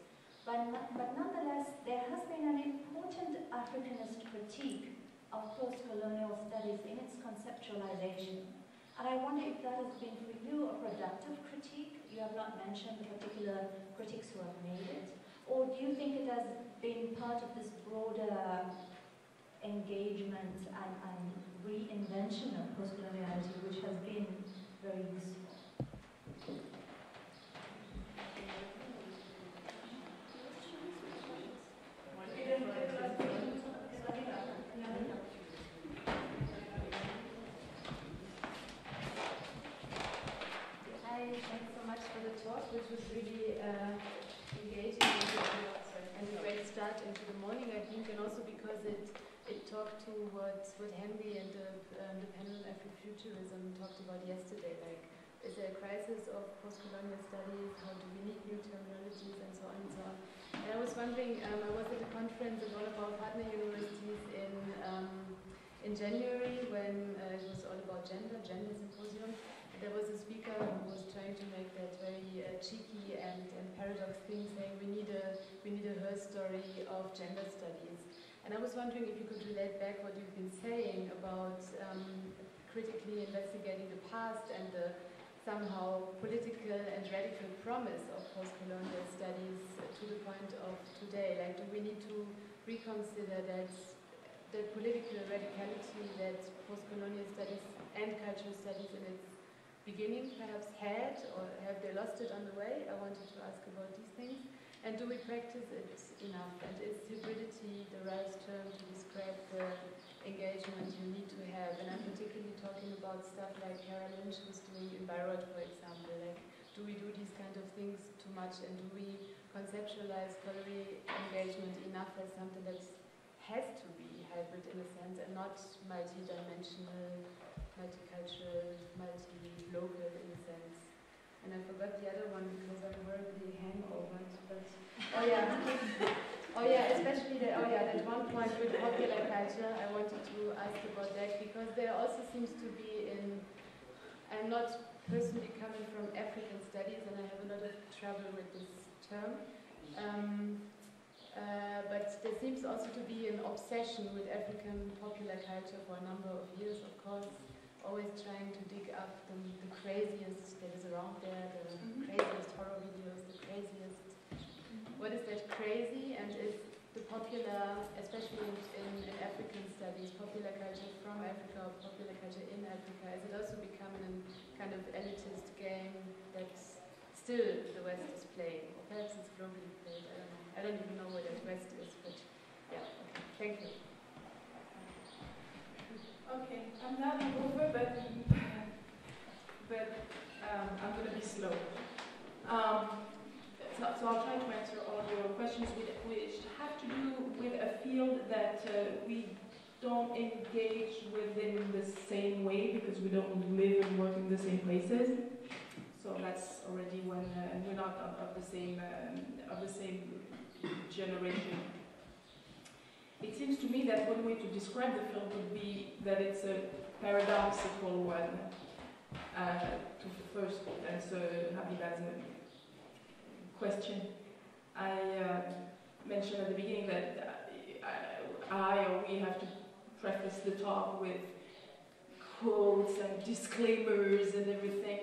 But nonetheless, there has been an important Africanist critique of post-colonial studies in its conceptualization. And I wonder if that has been for you a productive critique. You have not mentioned the particular critics who have made it. Or do you think it has been part of this broader engagement and reinvention of post-coloniality, which has been very useful? Thanks so much for the talk, which was really engaging and a great start into the morning, I think, and also because it talked to what Henry and the panel Afrofuturism talked about yesterday. Like, is there a crisis of post-colonial studies? How do we need new terminologies, and so on and so on. And I was wondering, I was at a conference at one of our partner universities in January when it was all about gender symposium. There was a speaker who was trying to make that very cheeky and paradox thing, saying we need a her story of gender studies. And I was wondering if you could relate back what you've been saying about critically investigating the past and the somehow political and radical promise of post-colonial studies to the point of today. Like, do we need to reconsider that political radicality that post-colonial studies and cultural studies in its beginning perhaps had, or have they lost it on the way? I wanted to ask about these things. And do we practice it enough? And is hybridity the right term to describe the engagement you need to have? And I'm particularly talking about stuff like Kara Lynch was doing in Bayreuth, for example. Like, do we do these kind of things too much? And do we conceptualize scholarly engagement enough as something that has to be hybrid in a sense and not multi-dimensional, multicultural, multi-local in a sense? And I forgot the other one because I'm horribly hangover. But especially that one point with popular culture. I wanted to ask about that because there also seems to be I'm not personally coming from African studies and I have a lot of trouble with this term. But there seems also to be an obsession with African popular culture for a number of years, of course. Always trying to dig up the craziest that is around there, the craziest horror videos, the craziest. What is that crazy? And is the popular, especially in African studies, popular culture from Africa or popular culture in Africa, is it also becoming a kind of elitist game that still the West is playing? Or perhaps it's globally played, I don't know. I don't even know what that West is, but yeah, thank you. Okay, I'm not over, but I'm going to be slow. So I'll try to answer all your questions, which have to do with a field that we don't engage within the same way because we don't live and work in the same places. So that's already when we're not of the same generation. It seems to me that one way to describe the field would be that it's a paradoxical one. To first answer Habiba's question, I mentioned at the beginning that we have to preface the talk with quotes and disclaimers and everything.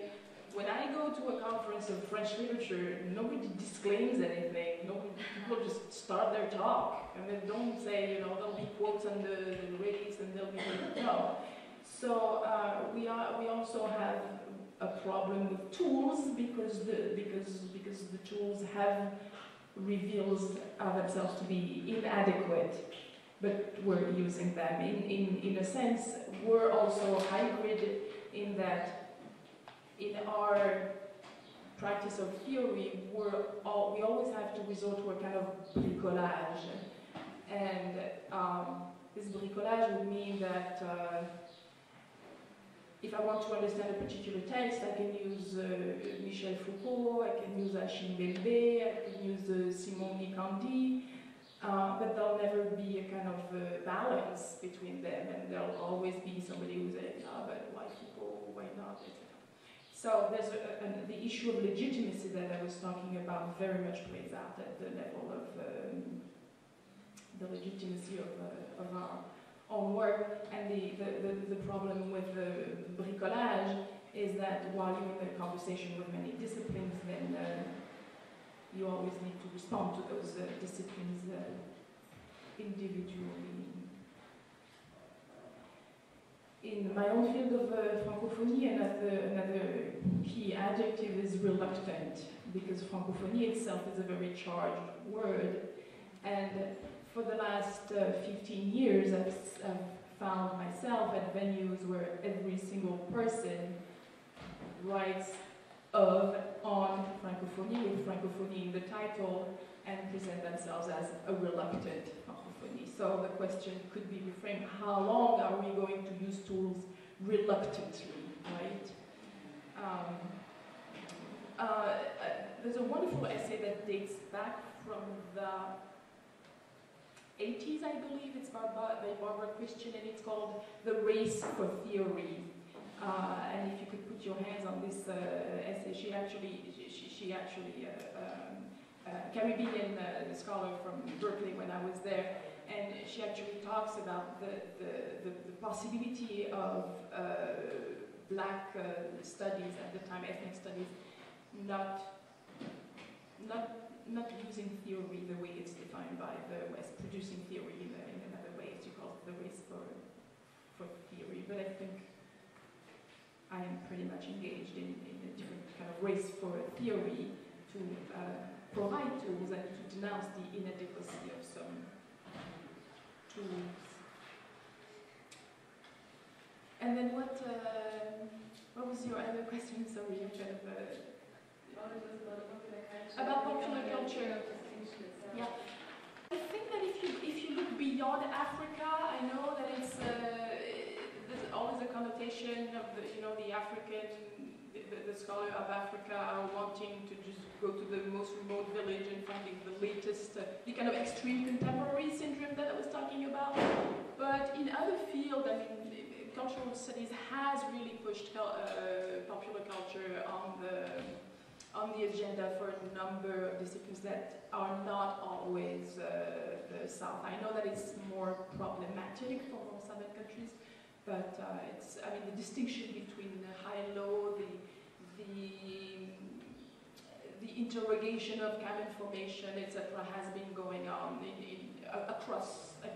When I go to a conference of French literature, nobody disclaims anything. People just start their talk and then don't say, there'll be quotes on the race and there'll be no. So we also have a problem with tools because the tools have revealed themselves to be inadequate, but we're using them. In a sense, we're also hybrid in that. In our practice of theory, we always have to resort to a kind of bricolage. And this bricolage would mean that if I want to understand a particular text, I can use Michel Foucault, I can use Achille Mbembe, I can use Simon Nikandi, but there'll never be a kind of balance between them, and there'll always be somebody who's like, but why Foucault, why not, etc. So there's the issue of legitimacy that I was talking about very much plays out at the level of the legitimacy of our own work. And the problem with the bricolage is that while you're in a conversation with many disciplines, then you always need to respond to those disciplines individually. In my own field of Francophonie, another key adjective is reluctant, because Francophonie itself is a very charged word. And for the last 15 years, I've found myself at venues where every single person writes of, on Francophonie, with Francophonie in the title, and present themselves as a reluctant Francophonie. So the question could be reframed: how long are we going to use tools reluctantly, right? There's a wonderful essay that dates back from the 80s, I believe. It's by Barbara Christian, and it's called The Race for Theory. And if you could put your hands on this essay, she actually Caribbean scholar from Berkeley when I was there, and she actually talks about the possibility of black studies at the time, ethnic studies, not using theory the way it's defined by the West, producing theory in another way, as you call it, the race for theory. But I think I am pretty much engaged in a different kind of race for theory to provide tools and to denounce the inadequacy of some tools. And then what was your other question? Sorry, I'm kind of about popular culture. Yeah, I think that if you look beyond Africa, I know that it's there's always a connotation of the African, the scholar of Africa wanting to just go to the most remote village and finding the latest, the kind of extreme contemporary syndrome that I was talking about. But in other fields, I mean, cultural studies has really pushed popular culture on the agenda for a number of disciplines that are not always the South. I know that it's more problematic for more Southern countries, but I mean, the distinction between high and low, the interrogation of canon formation, etc., has been going on across the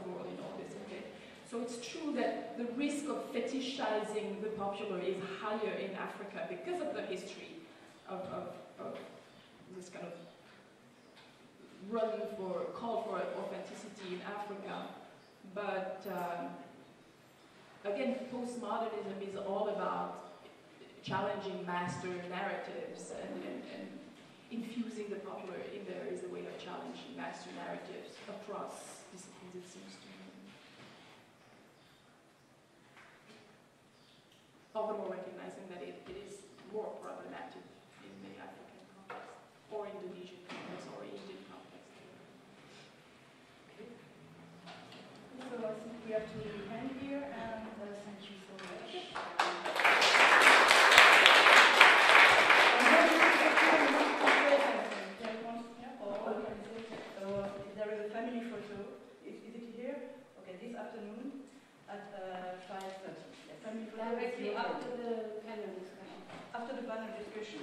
board in all disciplines. So it's true that the risk of fetishizing the popular is higher in Africa because of the history of this kind of call for authenticity in Africa. But again, postmodernism is all about challenging master narratives and infusing the popular in there is a way of challenging master narratives across disciplines, it seems to me. All the more recognizing that it is more problematic in the African context, or Indonesian context, or Indian context. So I think we have to end here, and thank you so much. There is a family photo. Is it here? Okay, this afternoon at 5:30. Family photo. Directly after the panel discussion. After the panel discussion.